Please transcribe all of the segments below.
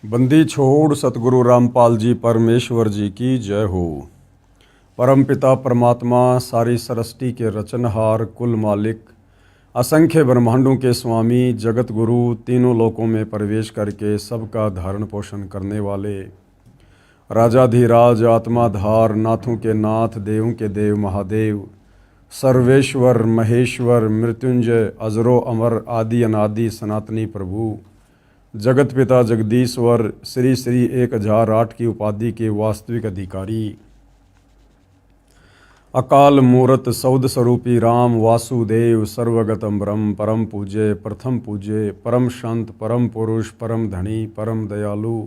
बंदी छोड़ सतगुरु रामपाल जी परमेश्वर जी की जय हो। परमपिता परमात्मा सारी सृष्टि के रचनहार, कुल मालिक, असंख्य ब्रह्मांडों के स्वामी, जगत गुरु, तीनों लोकों में प्रवेश करके सबका धारण पोषण करने वाले, राजाधिराज, आत्माधार, नाथों के नाथ, देवों के देव महादेव, सर्वेश्वर, महेश्वर, मृत्युंजय, अजरो अमर, आदि अनादि सनातनी प्रभु, जगत पिता जगदीश्वर, श्री श्री 1008 की उपाधि के वास्तविक अधिकारी, अकाल मूरत सौद स्वरूपी राम वासुदेव, सर्वगतम ब्रह्म, परम पूज्य, प्रथम पूज्य, परम शांत, परम पुरुष, परम धनी, परम दयालु,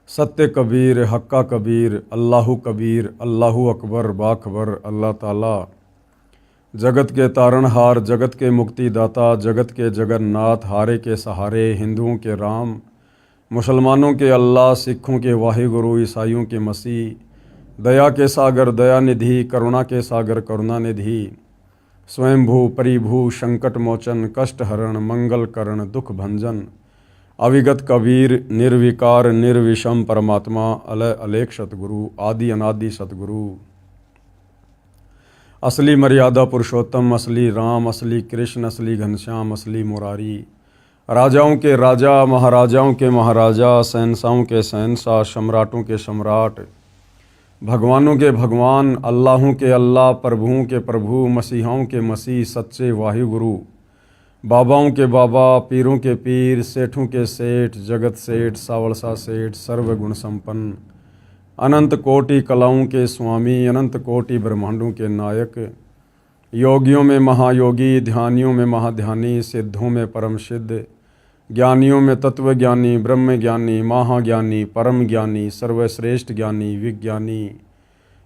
सत्य कबीर, हक्का कबीर, अल्लाहु कबीर, अल्लाहु अकबर, बाखबर, अल्लाह ताला, जगत के तारणहार, जगत के मुक्तिदाता, जगत के जगन्नाथ, हारे के सहारे, हिंदुओं के राम, मुसलमानों के अल्लाह, सिखों के वाहिगुरु, ईसाइयों के मसीह, दया के सागर दयानिधि, करुणा के सागर करुणानिधि, स्वयंभू परिभू, संकट मोचन, कष्ट हरण, मंगल करण, दुख भंजन, अविगत कबीर, निर्विकार निर्विषम परमात्मा, अलय अलेख सतगुरु, आदि अनादि सतगुरु, असली मर्यादा पुरुषोत्तम, असली राम, असली कृष्ण, असली घनश्याम, असली मुरारी, राजाओं के राजा, महाराजाओं के महाराजा, शहंशाहों के शहंशाह, सम्राटों के सम्राट, भगवानों के भगवान, अल्लाहों के अल्लाह, प्रभुओं के प्रभु, मसीहाओं के मसीह, सच्चे वाहिगुरु, बाबाओं के बाबा, पीरों के पीर, सेठों के सेठ, जगत सेठ, सावलसा सेठ, सर्वगुण संपन्न, अनंत कोटि कलाओं के स्वामी, अनंत कोटि ब्रह्मांडों के नायक, योगियों में महायोगी, ध्यानियों में महाध्यानी, सिद्धों में परम सिद्ध, ज्ञानियों में तत्वज्ञानी, ब्रह्म ज्ञानी, महाज्ञानी, परम ज्ञानी, सर्वश्रेष्ठ ज्ञानी, विज्ञानी,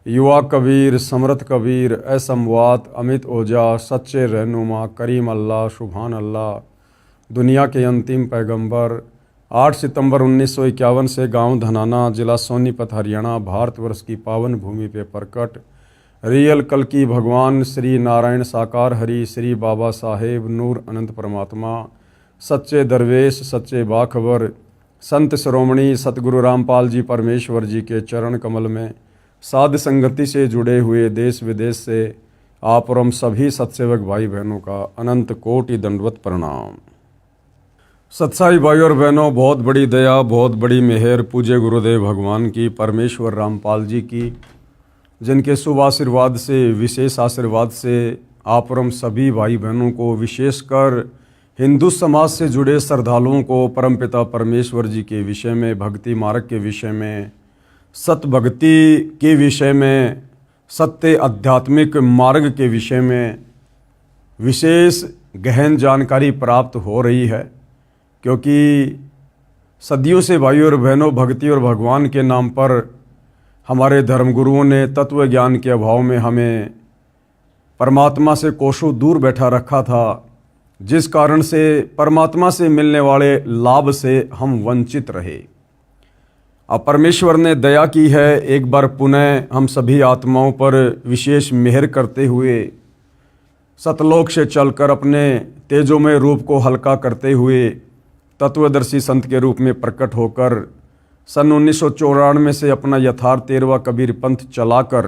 युवा कबीर, समर्थ कबीर, असंवात, अमित ओजा, सच्चे रहनुमा, करीम अल्लाह, सुभान अल्लाह, दुनिया के अंतिम पैगंबर, 8 सितंबर 1951 से गांव धनाना, जिला सोनीपत, हरियाणा, भारतवर्ष की पावन भूमि पे प्रकट रियल कल की भगवान श्री नारायण साकार हरि, श्री बाबा साहेब नूर अनंत परमात्मा, सच्चे दरवेश, सच्चे बाखबर, संत श्रोमणी सतगुरु रामपाल जी परमेश्वर जी के चरण कमल में साध संगति से जुड़े हुए देश विदेश से आप और हम सभी सत्सेवक भाई बहनों का अनंत कोटि दंडवत प्रणाम। सत्साई भाई और बहनों, बहुत बड़ी दया, बहुत बड़ी मेहर पूज्य गुरुदेव भगवान की, परमेश्वर रामपाल जी की, जिनके शुभ आशीर्वाद से, विशेष आशीर्वाद से आप और हम सभी भाई बहनों को, विशेषकर हिंदू समाज से जुड़े श्रद्धालुओं को परमपिता परमेश्वर जी के विषय में, भक्ति मार्ग के विषय में, सत भक्ति के विषय में, सत्य आध्यात्मिक मार्ग के विषय में विशेष गहन जानकारी प्राप्त हो रही है। क्योंकि सदियों से भाइयों और बहनों, भक्ति और भगवान के नाम पर हमारे धर्मगुरुओं ने तत्व ज्ञान के अभाव में हमें परमात्मा से कोसों दूर बैठा रखा था, जिस कारण से परमात्मा से मिलने वाले लाभ से हम वंचित रहे। अब परमेश्वर ने दया की है, एक बार पुनः हम सभी आत्माओं पर विशेष मेहर करते हुए सतलोक से चलकर अपने तेजोमय रूप को हल्का करते हुए तत्वदर्शी संत के रूप में प्रकट होकर सन 1994 से अपना यथार्थ 13वां कबीर पंथ चलाकर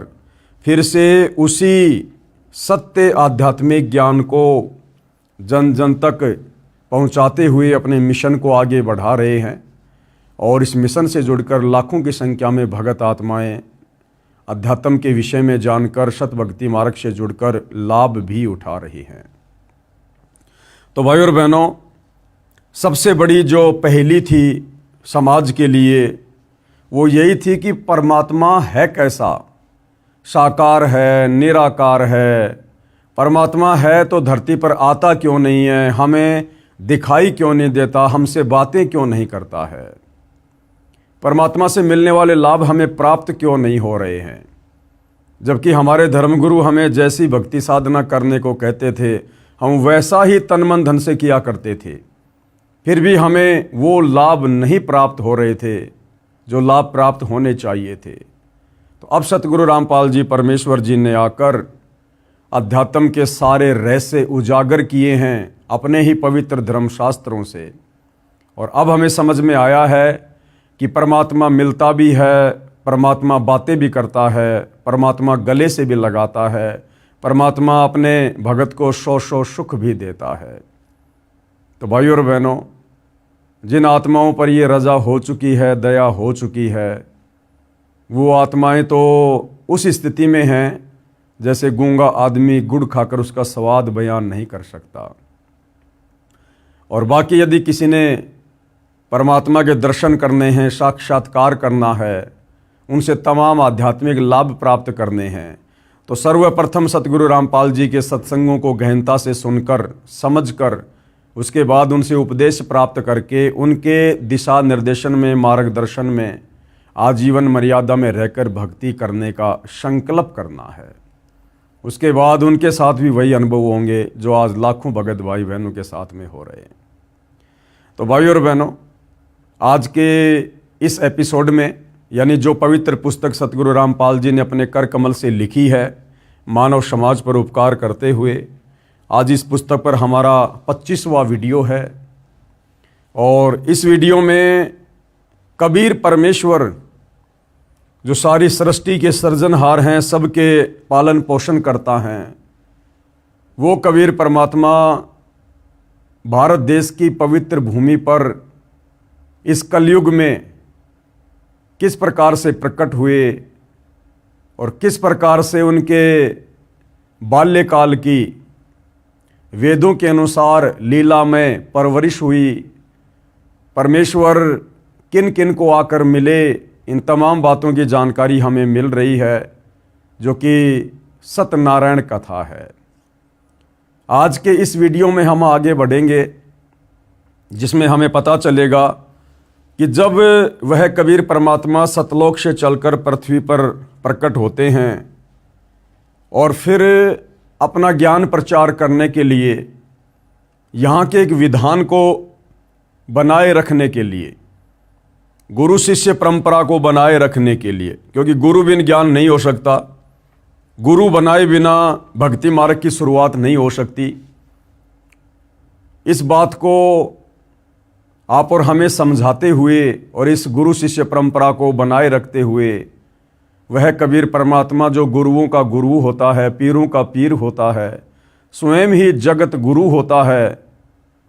फिर से उसी सत्य आध्यात्मिक ज्ञान को जन जन तक पहुंचाते हुए अपने मिशन को आगे बढ़ा रहे हैं। और इस मिशन से जुड़कर लाखों की संख्या में भगत आत्माएं अध्यात्म के विषय में जानकर सत भक्ति मार्ग से जुड़कर लाभ भी उठा रही हैं। तो भाई और बहनों, सबसे बड़ी जो पहेली थी समाज के लिए वो यही थी कि परमात्मा है कैसा, साकार है, निराकार है, परमात्मा है तो धरती पर आता क्यों नहीं है, हमें दिखाई क्यों नहीं देता, हमसे बातें क्यों नहीं करता है, परमात्मा से मिलने वाले लाभ हमें प्राप्त क्यों नहीं हो रहे हैं। जबकि हमारे धर्मगुरु हमें जैसी भक्ति साधना करने को कहते थे हम वैसा ही तन मन धन से किया करते थे, फिर भी हमें वो लाभ नहीं प्राप्त हो रहे थे जो लाभ प्राप्त होने चाहिए थे। तो अब सतगुरु रामपाल जी परमेश्वर जी ने आकर अध्यात्म के सारे रहस्य उजागर किए हैं अपने ही पवित्र धर्मशास्त्रों से। और अब हमें समझ में आया है कि परमात्मा मिलता भी है, परमात्मा बातें भी करता है, परमात्मा गले से भी लगाता है, परमात्मा अपने भगत को सौ सुख भी देता है। तो भाइयों और बहनों, जिन आत्माओं पर ये रज़ा हो चुकी है, दया हो चुकी है, वो आत्माएं तो उस स्थिति में हैं जैसे गूंगा आदमी गुड़ खाकर उसका स्वाद बयान नहीं कर सकता। और बाकी यदि किसी ने परमात्मा के दर्शन करने हैं, साक्षात्कार करना है, उनसे तमाम आध्यात्मिक लाभ प्राप्त करने हैं, तो सर्वप्रथम सतगुरु रामपाल जी के सत्संगों को गहनता से सुनकर, समझकर, उसके बाद उनसे उपदेश प्राप्त करके उनके दिशा निर्देशन में, मार्गदर्शन में आजीवन मर्यादा में रहकर भक्ति करने का संकल्प करना है। उसके बाद उनके साथ भी वही अनुभव होंगे जो आज लाखों भगत भाई बहनों के साथ में हो रहे हैं। तो भाइयों और बहनों, आज के इस एपिसोड में, यानी जो पवित्र पुस्तक सतगुरु रामपाल जी ने अपने कर कमल से लिखी है, मानव समाज पर उपकार करते हुए, आज इस पुस्तक पर हमारा 25वां वीडियो है। और इस वीडियो में कबीर परमेश्वर, जो सारी सृष्टि के सृजनहार हैं, सबके पालन पोषण करता हैं, वो कबीर परमात्मा भारत देश की पवित्र भूमि पर इस कलयुग में किस प्रकार से प्रकट हुए और किस प्रकार से उनके बाल्यकाल की वेदों के अनुसार लीला में परवरिश हुई, परमेश्वर किन किन को आकर मिले, इन तमाम बातों की जानकारी हमें मिल रही है, जो कि सत्यनारायण कथा है। आज के इस वीडियो में हम आगे बढ़ेंगे, जिसमें हमें पता चलेगा कि जब वह कबीर परमात्मा सतलोक से चलकर पृथ्वी पर प्रकट होते हैं और फिर अपना ज्ञान प्रचार करने के लिए, यहाँ के एक विधान को बनाए रखने के लिए, गुरु शिष्य परंपरा को बनाए रखने के लिए, क्योंकि गुरु बिन ज्ञान नहीं हो सकता, गुरु बनाए बिना भक्ति मार्ग की शुरुआत नहीं हो सकती। इस बात को आप और हमें समझाते हुए और इस गुरु शिष्य परंपरा को बनाए रखते हुए, वह कबीर परमात्मा जो गुरुओं का गुरु होता है, पीरों का पीर होता है, स्वयं ही जगत गुरु होता है,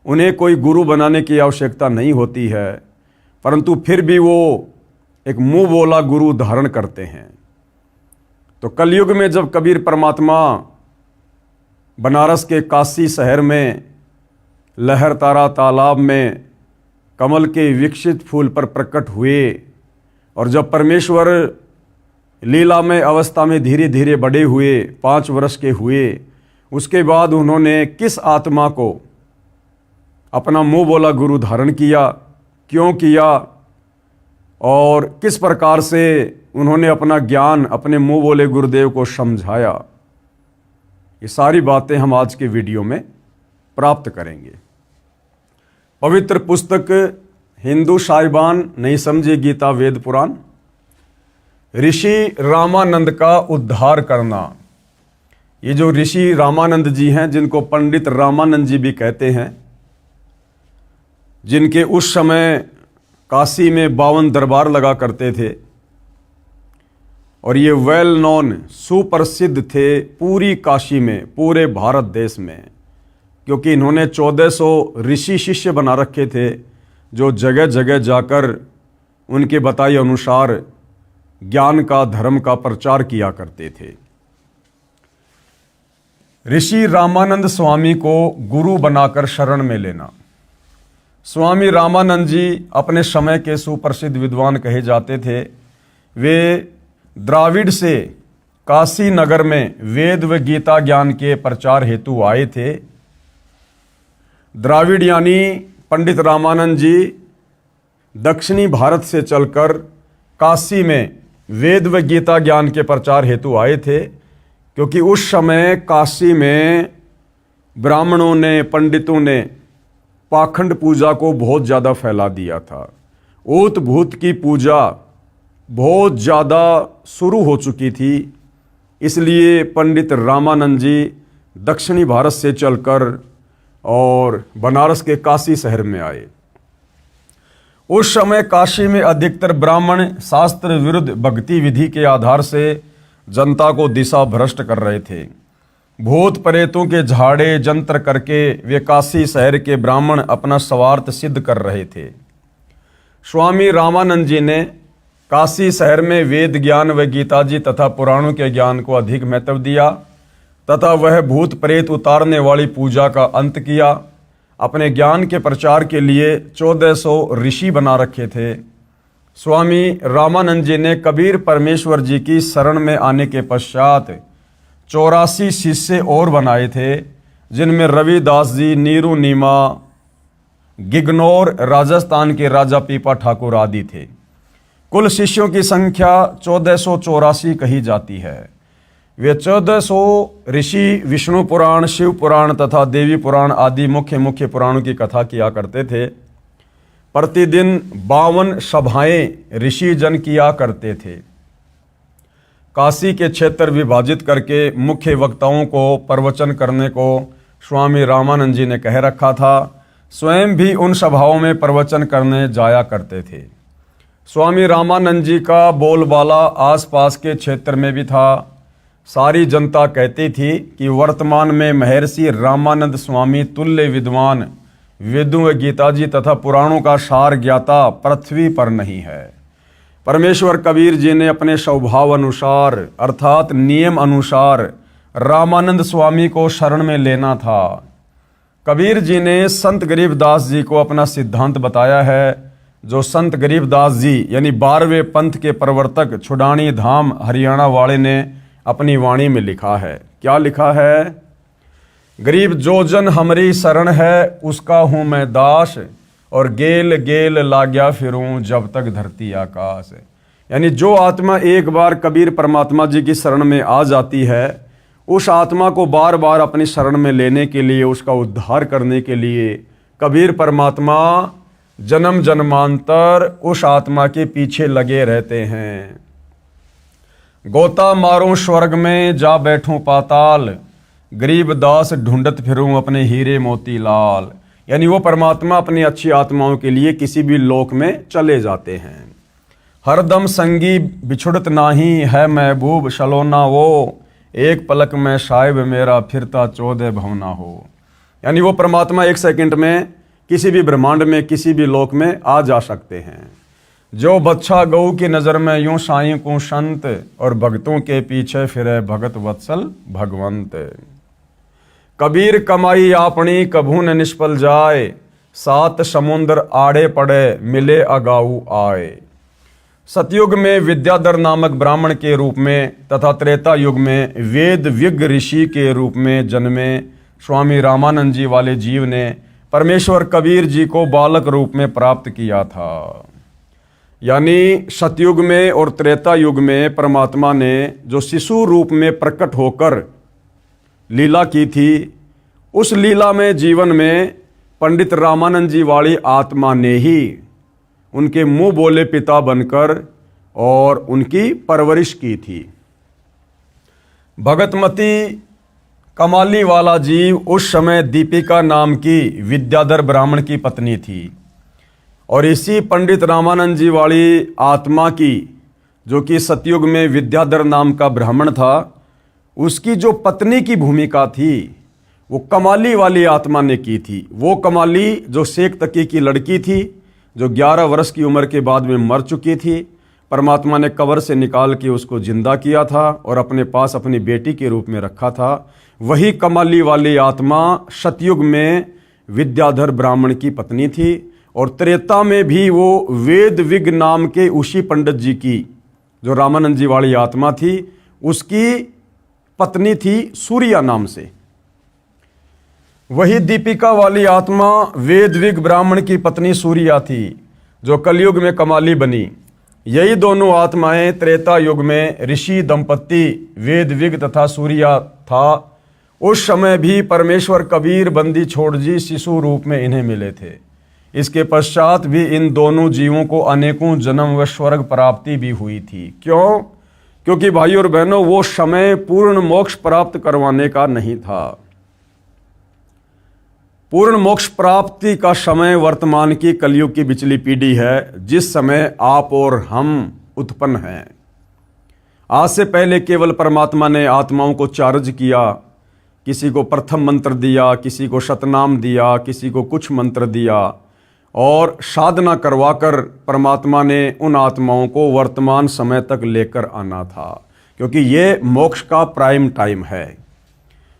उन्हें कोई गुरु बनाने की आवश्यकता नहीं होती है, परंतु फिर भी वो एक मुंह बोला गुरु धारण करते हैं। तो कलयुग में जब कबीर परमात्मा बनारस के काशी शहर में लहर तारा तालाब में कमल के विकसित फूल पर प्रकट हुए, और जब परमेश्वर लीलामय अवस्था में धीरे धीरे बड़े हुए, 5 वर्ष के हुए, उसके बाद उन्होंने किस आत्मा को अपना मुंह बोला गुरु धारण किया, क्यों किया, और किस प्रकार से उन्होंने अपना ज्ञान अपने मुंह बोले गुरुदेव को समझाया, ये सारी बातें हम आज के वीडियो में प्राप्त करेंगे। पवित्र पुस्तक हिंदू साहिबान नहीं समझे गीता वेद पुराण, ऋषि रामानंद का उद्धार करना। ये जो ऋषि रामानंद जी हैं, जिनको पंडित रामानंद जी भी कहते हैं, जिनके उस समय काशी में 52 दरबार लगा करते थे, और ये वेल नोन, सुप्रसिद्ध थे पूरी काशी में, पूरे भारत देश में, क्योंकि इन्होंने 1400 ऋषि शिष्य बना रखे थे, जो जगह जगह जाकर उनके बताए अनुसार ज्ञान का, धर्म का प्रचार किया करते थे। ऋषि रामानंद स्वामी को गुरु बनाकर शरण में लेना। स्वामी रामानंद जी अपने समय के सुप्रसिद्ध विद्वान कहे जाते थे। वे द्राविड़ से काशी नगर में वेद व गीता ज्ञान के प्रचार हेतु आए थे। द्राविड़ यानी पंडित रामानंद जी दक्षिणी भारत से चलकर काशी में वेद व गीता ज्ञान के प्रचार हेतु आए थे, क्योंकि उस समय काशी में ब्राह्मणों ने, पंडितों ने पाखंड पूजा को बहुत ज़्यादा फैला दिया था। ऊत भूत की पूजा बहुत ज़्यादा शुरू हो चुकी थी। इसलिए पंडित रामानंद जी दक्षिणी भारत से चलकर और बनारस के काशी शहर में आए। उस समय काशी में अधिकतर ब्राह्मण शास्त्र विरुद्ध भक्ति विधि के आधार से जनता को दिशा भ्रष्ट कर रहे थे। भूत प्रेतों के झाड़े जंत्र करके वे काशी शहर के ब्राह्मण अपना स्वार्थ सिद्ध कर रहे थे। स्वामी रामानंद जी ने काशी शहर में वेद ज्ञान व गीता जी तथा पुराणों के ज्ञान को अधिक महत्व दिया तथा वह भूत प्रेत उतारने वाली पूजा का अंत किया। अपने ज्ञान के प्रचार के लिए 1400 ऋषि बना रखे थे। स्वामी रामानंद जी ने कबीर परमेश्वर जी की शरण में आने के पश्चात 84 शिष्य और बनाए थे, जिनमें रविदास जी, नीरू नीमा, गिगनौर, राजस्थान के राजा पीपा ठाकुर आदि थे। कुल शिष्यों की संख्या 1484 कही जाती है। वे 1400 ऋषि विष्णु पुराण, शिव पुराण तथा देवी पुराण आदि मुख्य मुख्य पुराणों की कथा किया करते थे। प्रतिदिन 52 सभाएं ऋषि जन किया करते थे। काशी के क्षेत्र विभाजित करके मुख्य वक्ताओं को प्रवचन करने को स्वामी रामानंद जी ने कह रखा था। स्वयं भी उन सभाओं में प्रवचन करने जाया करते थे। स्वामी रामानंद जी का बोलबाला आसपास के क्षेत्र में भी था। सारी जनता कहती थी कि वर्तमान में महर्षि रामानंद स्वामी तुल्य विद्वान, वेदों व गीता जी तथा पुराणों का सार ज्ञाता पृथ्वी पर नहीं है। परमेश्वर कबीर जी ने अपने स्वभाव अनुसार अर्थात नियम अनुसार रामानंद स्वामी को शरण में लेना था। कबीर जी ने संत गरीबदास जी को अपना सिद्धांत बताया है, जो संत गरीबदास जी यानी 12वें पंथ के प्रवर्तक छुडानी धाम हरियाणा वाले ने अपनी वाणी में लिखा है। क्या लिखा है? गरीब जो जन हमरी शरण है, उसका हूँ मैं दास, और गेल गेल लाग्या फिरूं जब तक धरती आकाश। यानी जो आत्मा एक बार कबीर परमात्मा जी की शरण में आ जाती है, उस आत्मा को बार बार अपनी शरण में लेने के लिए, उसका उद्धार करने के लिए कबीर परमात्मा जन्म जन्मांतर उस आत्मा के पीछे लगे रहते हैं। गोता मारूं स्वर्ग में, जा बैठूं पाताल, गरीब दास ढूंढत फिरूं अपने हीरे मोती लाल। यानी वो परमात्मा अपनी अच्छी आत्माओं के लिए किसी भी लोक में चले जाते हैं। हरदम संगी बिछुड़त नाही है महबूब सलोना वो, एक पलक में साहिब मेरा फिरता 14 भवना हो। यानी वो परमात्मा एक सेकंड में किसी भी ब्रह्मांड में किसी भी लोक में आ जा सकते हैं। जो बच्चा गऊ की नज़र में यूं साईं को संत, और भक्तों के पीछे फिरे भगत वत्सल भगवंत। कबीर कमाई आपनी कभू न निष्फल जाए, 7 समुद्र आड़े पड़े मिले अगाऊ आए। सतयुग में विद्याधर नामक ब्राह्मण के रूप में तथा त्रेता युग में वेद विज्ञ ऋषि के रूप में जन्मे स्वामी रामानंद जी वाले जीव ने परमेश्वर कबीर जी को बालक रूप में प्राप्त किया था। यानी सतयुग में और त्रेता युग में परमात्मा ने जो शिशु रूप में प्रकट होकर लीला की थी, उस लीला में जीवन में पंडित रामानंद जी वाली आत्मा ने ही उनके मुंह बोले पिता बनकर और उनकी परवरिश की थी। भगतमती कमाली वाला जीव उस समय दीपिका नाम की विद्याधर ब्राह्मण की पत्नी थी, और इसी पंडित रामानंद जी वाली आत्मा की, जो कि सतयुग में विद्याधर नाम का ब्राह्मण था, उसकी जो पत्नी की भूमिका थी वो कमाली वाली आत्मा ने की थी। वो कमाली जो शेख तकी की लड़की थी, जो 11 वर्ष की उम्र के बाद में मर चुकी थी, परमात्मा ने कब्र से निकाल के उसको जिंदा किया था और अपने पास अपनी बेटी के रूप में रखा था। वही कमाली वाली आत्मा सतयुग में विद्याधर ब्राह्मण की पत्नी थी, और त्रेता में भी वो वेद विज्ञ नाम के उसी पंडित जी की, जो रामानंद जी वाली आत्मा थी, उसकी पत्नी थी सूर्या नाम से। वही दीपिका वाली आत्मा वेद विज्ञ ब्राह्मण की पत्नी सूर्या थी, जो कलयुग में कमाली बनी। यही दोनों आत्माएं त्रेता युग में ऋषि दंपत्ति वेद विज्ञ तथा सूर्या था। उस समय भी परमेश्वर कबीर बंदी छोड़ जी शिशु रूप में इन्हें मिले थे। इसके पश्चात भी इन दोनों जीवों को अनेकों जन्म व स्वर्ग प्राप्ति भी हुई थी। क्यों? क्योंकि भाई और बहनों, वो समय पूर्ण मोक्ष प्राप्त करवाने का नहीं था। पूर्ण मोक्ष प्राप्ति का समय वर्तमान की कलयुग की बिचली पीढ़ी है, जिस समय आप और हम उत्पन्न हैं। आज से पहले केवल परमात्मा ने आत्माओं को चार्ज किया, किसी को प्रथम मंत्र दिया, किसी को शतनाम दिया, किसी को कुछ मंत्र दिया और साधना करवाकर परमात्मा ने उन आत्माओं को वर्तमान समय तक लेकर आना था, क्योंकि ये मोक्ष का प्राइम टाइम है।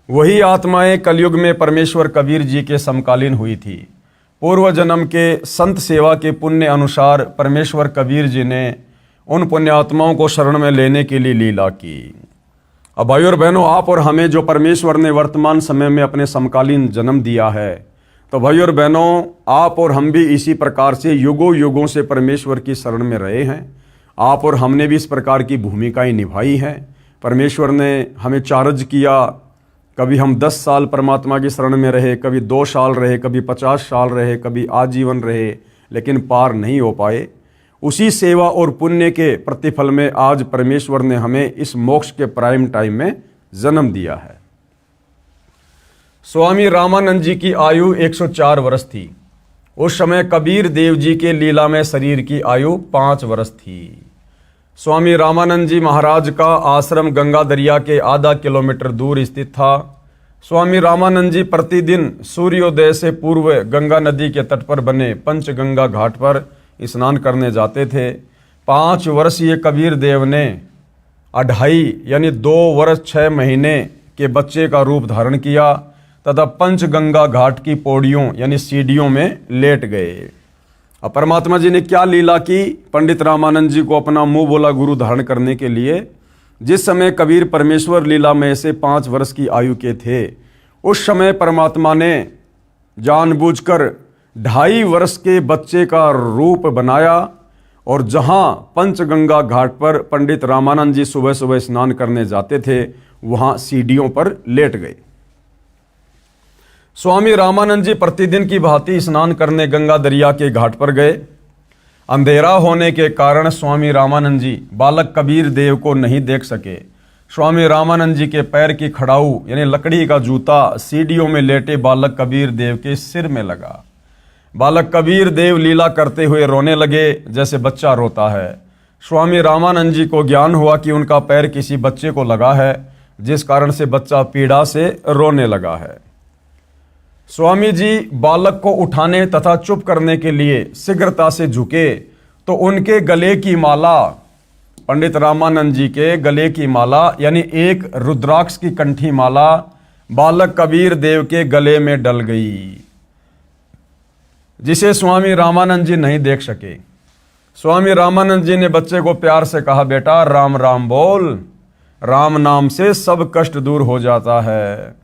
वही आत्माएं कलयुग में परमेश्वर कबीर जी के समकालीन हुई थी। पूर्व जन्म के संत सेवा के पुण्य अनुसार परमेश्वर कबीर जी ने उन पुण्यात्माओं को शरण में लेने के लिए लीला की। अब भाई और बहनों, आप और हमें जो परमेश्वर ने वर्तमान समय में अपने समकालीन जन्म दिया है, तो भाई और बहनों, आप और हम भी इसी प्रकार से युगों युगों से परमेश्वर की शरण में रहे हैं। आप और हमने भी इस प्रकार की भूमिकाएं निभाई हैं। परमेश्वर ने हमें चार्ज किया, कभी हम 10 साल परमात्मा की शरण में रहे, कभी 2 साल रहे, कभी 50 साल रहे, कभी आजीवन रहे, लेकिन पार नहीं हो पाए। उसी सेवा और पुण्य के प्रतिफल में आज परमेश्वर ने हमें इस मोक्ष के प्राइम टाइम में जन्म दिया है। स्वामी रामानंद जी की आयु 104 वर्ष थी। उस समय कबीर देव जी के लीला में शरीर की आयु 5 वर्ष थी। स्वामी रामानंद जी महाराज का आश्रम गंगा दरिया के आधा किलोमीटर दूर स्थित था। स्वामी रामानंद जी प्रतिदिन सूर्योदय से पूर्व गंगा नदी के तट पर बने पंचगंगा घाट पर स्नान करने जाते थे। 5 वर्षीय कबीर देव ने 2.5 यानी 2 वर्ष 6 महीने के बच्चे का रूप धारण किया तथा पंचगंगा घाट की पौड़ियों यानी सीढ़ियों में लेट गए। अब परमात्मा जी ने क्या लीला की? पंडित रामानंद जी को अपना मुंह बोला गुरु धारण करने के लिए जिस समय कबीर परमेश्वर लीला में से 5 वर्ष की आयु के थे, उस समय परमात्मा ने जानबूझकर 2.5 वर्ष के बच्चे का रूप बनाया और जहां पंचगंगा घाट पर पंडित रामानंद जी सुबह सुबह स्नान करने जाते थे, वहां सीढ़ियों पर लेट गए। स्वामी रामानंद जी प्रतिदिन की भांति स्नान करने गंगा दरिया के घाट पर गए। अंधेरा होने के कारण स्वामी रामानंद जी बालक कबीर देव को नहीं देख सके। स्वामी रामानंद जी के पैर की खड़ाऊ यानी लकड़ी का जूता सीढ़ियों में लेटे बालक कबीर देव के सिर में लगा। बालक कबीर देव लीला करते हुए रोने लगे जैसे बच्चा रोता है। स्वामी रामानंद जी को ज्ञान हुआ कि उनका पैर किसी बच्चे को लगा है, जिस कारण से बच्चा पीड़ा से रोने लगा है। स्वामी जी बालक को उठाने तथा चुप करने के लिए शीघ्रता से झुके तो उनके गले की माला, पंडित रामानंद जी के गले की माला यानी एक रुद्राक्ष की कंठी माला बालक कबीर देव के गले में डल गई, जिसे स्वामी रामानंद जी नहीं देख सके। स्वामी रामानंद जी ने बच्चे को प्यार से कहा, बेटा राम राम बोल, राम नाम से सब कष्ट दूर हो जाता है।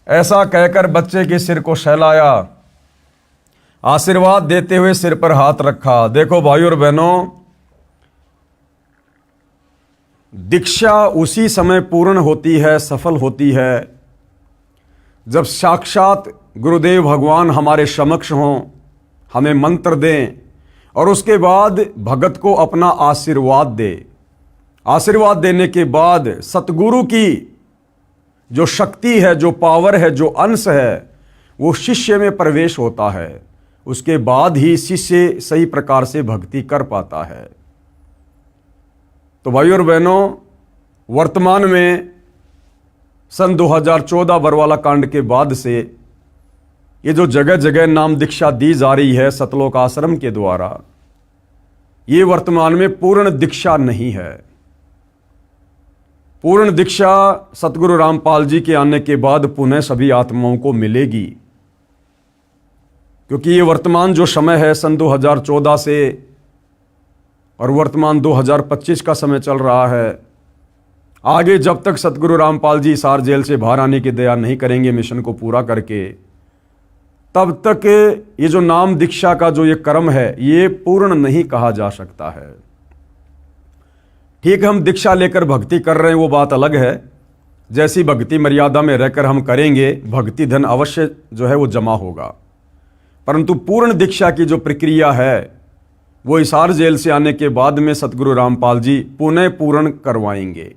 ऐसा कहकर बच्चे के सिर को सहलाया, आशीर्वाद देते हुए सिर पर हाथ रखा। देखो भाई और बहनों, दीक्षा उसी समय पूर्ण होती है, सफल होती है, जब साक्षात गुरुदेव भगवान हमारे समक्ष हों, हमें मंत्र दें और उसके बाद भगत को अपना आशीर्वाद दे। आशीर्वाद देने के बाद सतगुरु की जो शक्ति है, जो पावर है, जो अंश है, वो शिष्य में प्रवेश होता है। उसके बाद ही शिष्य सही प्रकार से भक्ति कर पाता है। तो भाई और बहनों, वर्तमान में सन 2014 बरवाला कांड के बाद से ये जो जगह जगह नाम दीक्षा दी जा रही है सतलोक आश्रम के द्वारा, ये वर्तमान में पूर्ण दीक्षा नहीं है। पूर्ण दीक्षा सतगुरु रामपाल जी के आने के बाद पुनः सभी आत्माओं को मिलेगी, क्योंकि ये वर्तमान जो समय है सन 2014 से और वर्तमान 2025 का समय चल रहा है। आगे जब तक सतगुरु रामपाल जी हिसार जेल से बाहर आने की दया नहीं करेंगे मिशन को पूरा करके, तब तक ये जो नाम दीक्षा का जो ये कर्म है ये पूर्ण नहीं कहा जा सकता है। ठीक है, हम दीक्षा लेकर भक्ति कर रहे हैं, वो बात अलग है। जैसी भक्ति मर्यादा में रहकर हम करेंगे, भक्ति धन अवश्य जो है वो जमा होगा। परंतु पूर्ण दीक्षा की जो प्रक्रिया है वो हिसार जेल से आने के बाद में सतगुरु रामपाल जी पुनः पूर्ण करवाएंगे।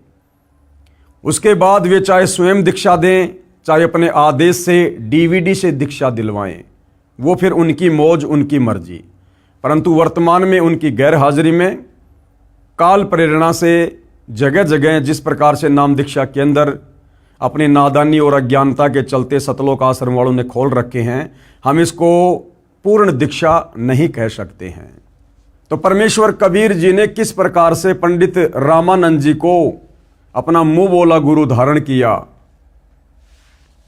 उसके बाद वे चाहे स्वयं दीक्षा दें चाहे अपने आदेश से डीवीडी से दीक्षा दिलवाएं, वो फिर उनकी मौज, उनकी मर्जी। परंतु वर्तमान में उनकी गैर हाजिरी में काल प्रेरणा से जगह जगह जिस प्रकार से नाम दीक्षा के अंदर अपनी नादानी और अज्ञानता के चलते सतलोक आश्रम वालों ने खोल रखे हैं, हम इसको पूर्ण दीक्षा नहीं कह सकते हैं। तो परमेश्वर कबीर जी ने किस प्रकार से पंडित रामानंद जी को अपना मुंह बोला गुरु धारण किया।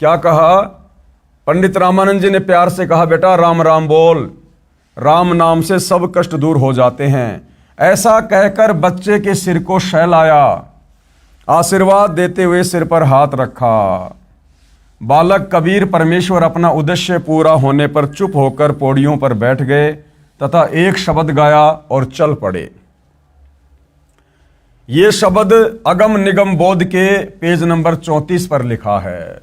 क्या कहा? पंडित रामानंद जी ने प्यार से कहा, बेटा राम राम बोल, राम नाम से सब कष्ट दूर हो जाते हैं। ऐसा कहकर बच्चे के सिर को सहलाया, आशीर्वाद देते हुए सिर पर हाथ रखा। बालक कबीर परमेश्वर अपना उद्देश्य पूरा होने पर चुप होकर पौड़ियों पर बैठ गए तथा एक शब्द गाया और चल पड़े। ये शब्द अगम निगम बोध के पेज नंबर 34 पर लिखा है।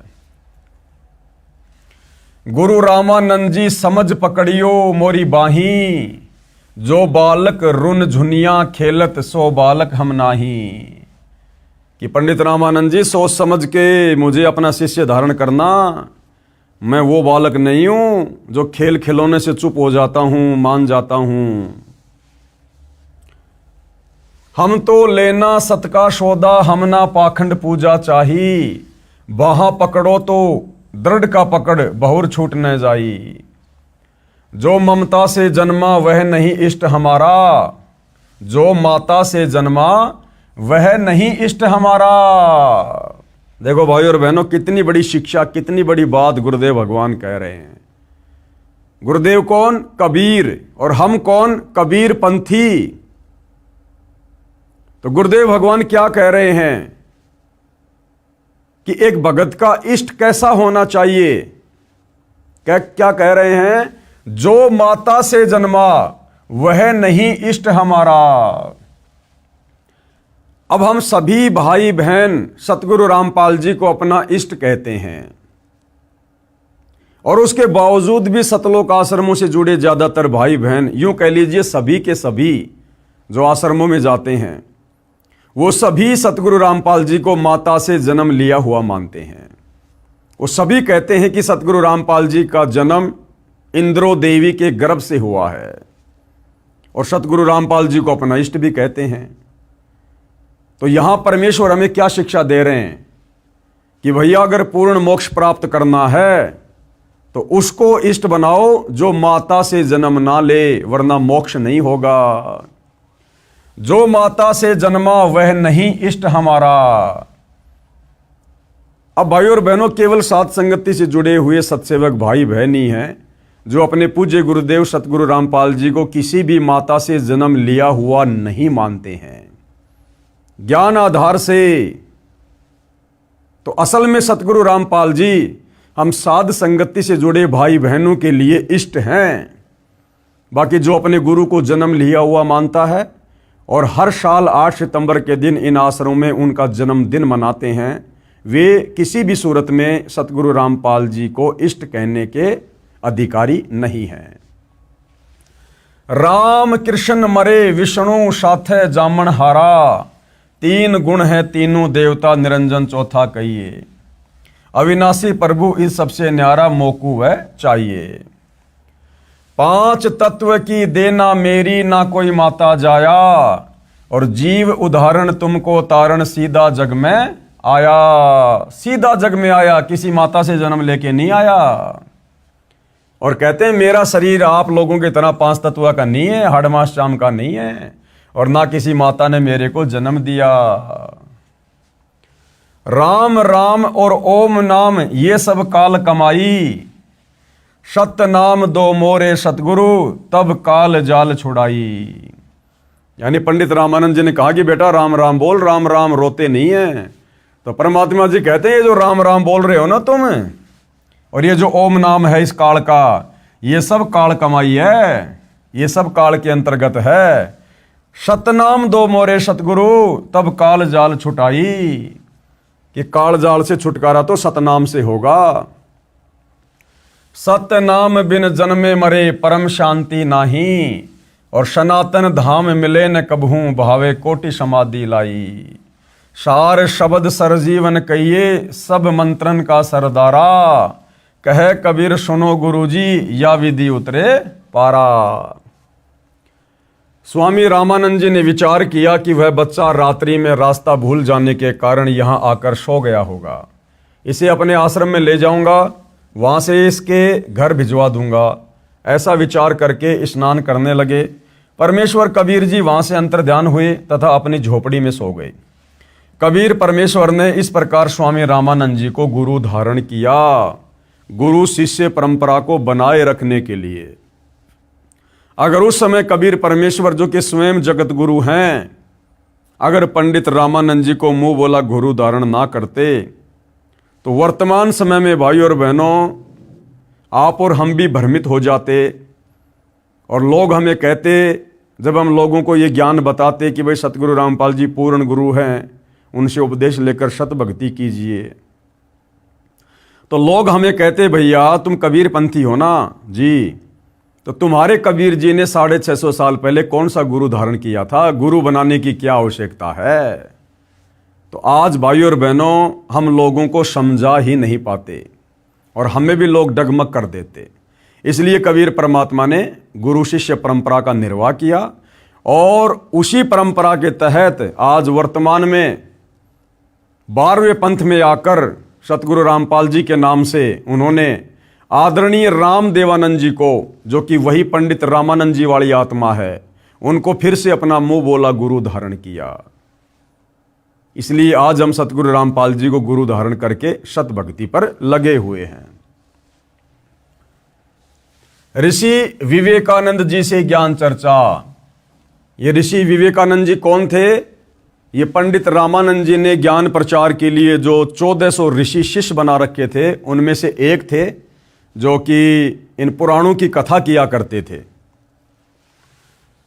गुरु रामानंद जी समझ पकड़ियो मोरी बाही, जो बालक रुन झुनिया खेलत सो बालक हम नाही। कि पंडित रामानंद जी सोच समझ के मुझे अपना शिष्य धारण करना, मैं वो बालक नहीं हूं जो खेल खिलौने से चुप हो जाता हूं, मान जाता हूं। हम तो लेना सत का सौदा, हम ना पाखंड पूजा चाही। बाहा पकड़ो तो दृढ़ का पकड़, बहुर छूट न जाई। जो ममता से जन्मा वह नहीं इष्ट हमारा, जो माता से जन्मा वह नहीं इष्ट हमारा। देखो भाई और बहनों, कितनी बड़ी शिक्षा, कितनी बड़ी बात गुरुदेव भगवान कह रहे हैं। गुरुदेव कौन? कबीर। और हम कौन? कबीर पंथी। तो गुरुदेव भगवान क्या कह रहे हैं कि एक भगत का इष्ट कैसा होना चाहिए? क्या कह रहे हैं? जो माता से जन्मा वह नहीं इष्ट हमारा। अब हम सभी भाई बहन सतगुरु रामपाल जी को अपना इष्ट कहते हैं, और उसके बावजूद भी सतलोक आश्रमों से जुड़े ज्यादातर भाई बहन, यूं कह लीजिए सभी के सभी जो आश्रमों में जाते हैं, वो सभी सतगुरु रामपाल जी को माता से जन्म लिया हुआ मानते हैं। वो सभी कहते हैं कि सतगुरु रामपाल जी का जन्म इंद्रो देवी के गर्भ से हुआ है, और सतगुरु रामपाल जी को अपना इष्ट भी कहते हैं। तो यहां परमेश्वर हमें क्या शिक्षा दे रहे हैं कि भैया अगर पूर्ण मोक्ष प्राप्त करना है तो उसको इष्ट बनाओ जो माता से जन्म ना ले, वरना मोक्ष नहीं होगा। जो माता से जन्मा वह नहीं इष्ट हमारा। अब भाई और बहनों, केवल साथ संगति से जुड़े हुए सत्सेवक भाई बहन ही हैं जो अपने पूज्य गुरुदेव सतगुरु रामपाल जी को किसी भी माता से जन्म लिया हुआ नहीं मानते हैं ज्ञान आधार से। तो असल में सतगुरु रामपाल जी हम साध संगति से जुड़े भाई बहनों के लिए इष्ट हैं। बाकी जो अपने गुरु को जन्म लिया हुआ मानता है और हर साल 8 सितंबर के दिन इन आश्रमों में उनका जन्मदिन मनाते हैं, वे किसी भी सूरत में सतगुरु रामपाल जी को इष्ट कहने के अधिकारी नहीं हैं। राम कृष्ण मरे विष्णु साथे जामन हारा, 3 गुण है तीनों देवता निरंजन चौथा कहिए। अविनाशी प्रभु इस सबसे न्यारा मोकू वह चाहिए। 5 तत्व की देना मेरी ना कोई माता जाया, और जीव उदाहरण तुमको तारण सीधा जग में आया। सीधा जग में आया, किसी माता से जन्म लेके नहीं आया। और कहते हैं मेरा शरीर आप लोगों की तरह 5 तत्व का नहीं है, हाड़ मांस चाम का नहीं है, और ना किसी माता ने मेरे को जन्म दिया। राम राम और ओम नाम ये सब काल कमाई, सत्य नाम दो मोरे सतगुरु तब काल जाल छुड़ाई। यानी पंडित रामानंद जी ने कहा कि बेटा राम राम बोल, राम राम रोते नहीं है। तो परमात्मा जी कहते हैं ये जो राम राम बोल रहे हो ना तुम, और ये जो ओम नाम है इस काल का, ये सब काल कमाई है, ये सब काल के अंतर्गत है। सतनाम दो मोरे सतगुरु तब काल जाल छुटाई, कि काल जाल से छुटकारा तो सतनाम से होगा। सतनाम बिन जन्मे मरे परम शांति नाही, और सनातन धाम मिले न कबहू भावे कोटि समाधि लाई। सार शब्द सरजीवन कहिए सब मंत्रन का सरदारा, कहे कबीर सुनो गुरुजी या विधि उतरे पारा। स्वामी रामानंद जी ने विचार किया कि वह बच्चा रात्रि में रास्ता भूल जाने के कारण यहाँ आकर सो गया होगा। इसे अपने आश्रम में ले जाऊंगा, वहाँ से इसके घर भिजवा दूंगा। ऐसा विचार करके स्नान करने लगे। परमेश्वर कबीर जी वहाँ से अंतर्ध्यान हुए तथा अपनी झोपड़ी में सो गए। कबीर परमेश्वर ने इस प्रकार स्वामी रामानंद जी को गुरु धारण किया, गुरु शिष्य परंपरा को बनाए रखने के लिए। अगर उस समय कबीर परमेश्वर जो कि स्वयं जगत गुरु हैं, अगर पंडित रामानंद जी को मुंह बोला गुरु धारण ना करते तो वर्तमान समय में भाई और बहनों आप और हम भी भ्रमित हो जाते। और लोग हमें कहते, जब हम लोगों को ये ज्ञान बताते कि भाई सतगुरु रामपाल जी पूर्ण गुरु हैं, उनसे उपदेश लेकर सत भक्ति कीजिए, तो लोग हमें कहते भैया तुम कबीर पंथी हो ना जी, तो तुम्हारे कबीर जी ने 650 साल पहले कौन सा गुरु धारण किया था, गुरु बनाने की क्या आवश्यकता है। तो आज भाई और बहनों हम लोगों को समझा ही नहीं पाते और हमें भी लोग डगमग कर देते। इसलिए कबीर परमात्मा ने गुरु शिष्य परंपरा का निर्वाह किया और उसी परंपरा के तहत आज वर्तमान में 12वें पंथ में आकर सतगुरु रामपाल जी के नाम से उन्होंने आदरणीय राम देवानंद जी को, जो कि वही पंडित रामानंद जी वाली आत्मा है, उनको फिर से अपना मुंह बोला गुरु धारण किया। इसलिए आज हम सतगुरु रामपाल जी को गुरु धारण करके सत भक्ति पर लगे हुए हैं। ऋषि विवेकानंद जी से ज्ञान चर्चा। ये ऋषि विवेकानंद जी कौन थे? ये पंडित रामानंद जी ने ज्ञान प्रचार के लिए जो 1400 ऋषि शिष्य बना रखे थे, उनमें से एक थे, जो कि इन पुराणों की कथा किया करते थे।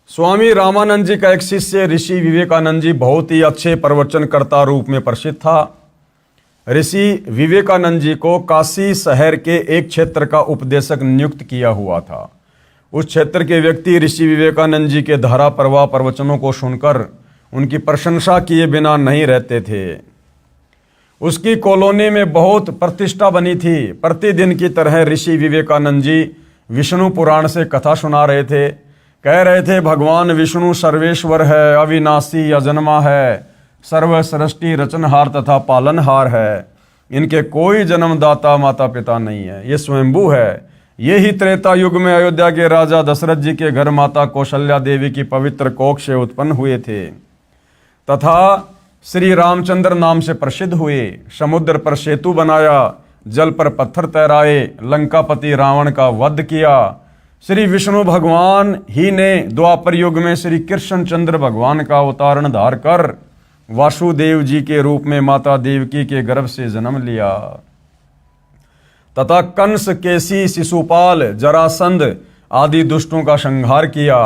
स्वामी रामानंद जी का एक शिष्य ऋषि विवेकानंद जी बहुत ही अच्छे प्रवचनकर्ता रूप में प्रसिद्ध था। ऋषि विवेकानंद जी को काशी शहर के एक क्षेत्र का उपदेशक नियुक्त किया हुआ था। उस क्षेत्र के व्यक्ति ऋषि विवेकानंद जी के धारा प्रवाह प्रवचनों को सुनकर उनकी प्रशंसा किए बिना नहीं रहते थे। उसकी कॉलोनी में बहुत प्रतिष्ठा बनी थी। प्रतिदिन की तरह ऋषि विवेकानंद जी विष्णु पुराण से कथा सुना रहे थे। कह रहे थे भगवान विष्णु सर्वेश्वर है, अविनाशी अजन्मा है, सर्व सृष्टि रचनहार तथा पालनहार है। इनके कोई जन्मदाता माता पिता नहीं है, ये स्वयंभू है। ये ही त्रेता युग में अयोध्या के राजा दशरथ जी के घर माता कौशल्या देवी की पवित्र कोख से उत्पन्न हुए थे तथा श्री रामचंद्र नाम से प्रसिद्ध हुए। समुद्र पर सेतु बनाया, जल पर पत्थर तैराए, लंकापति रावण का वध किया। श्री विष्णु भगवान ही ने द्वापर युग में श्री कृष्णचंद्र भगवान का अवतारण धार कर वासुदेव जी के रूप में माता देवकी के गर्भ से जन्म लिया तथा कंस, केसी, शिशुपाल, जरासंध आदि दुष्टों का संहार किया।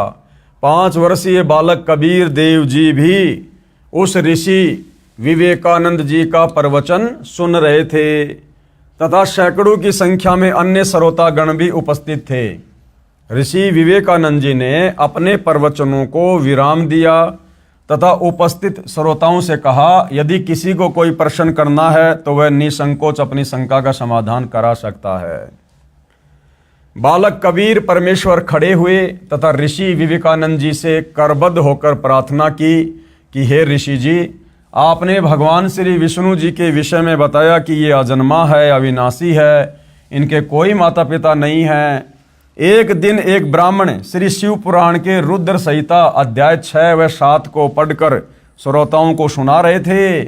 5 वर्षीय बालक कबीर देव जी भी उस ऋषि विवेकानंद जी का प्रवचन सुन रहे थे तथा सैकड़ों की संख्या में अन्य श्रोतागण भी उपस्थित थे। ऋषि विवेकानंद जी ने अपने प्रवचनों को विराम दिया तथा उपस्थित श्रोताओं से कहा, यदि किसी को कोई प्रश्न करना है तो वह निसंकोच अपनी शंका का समाधान करा सकता है। बालक कबीर परमेश्वर खड़े हुए तथा ऋषि विवेकानंद जी से करबद्ध होकर प्रार्थना की कि हे ऋषि जी, आपने भगवान श्री विष्णु जी के विषय में बताया कि ये अजन्मा है, अविनाशी है, इनके कोई माता पिता नहीं है। एक दिन एक ब्राह्मण श्री शिव पुराण के रुद्र संहिता अध्याय 6 व 7 को पढ़कर श्रोताओं को सुना रहे थे।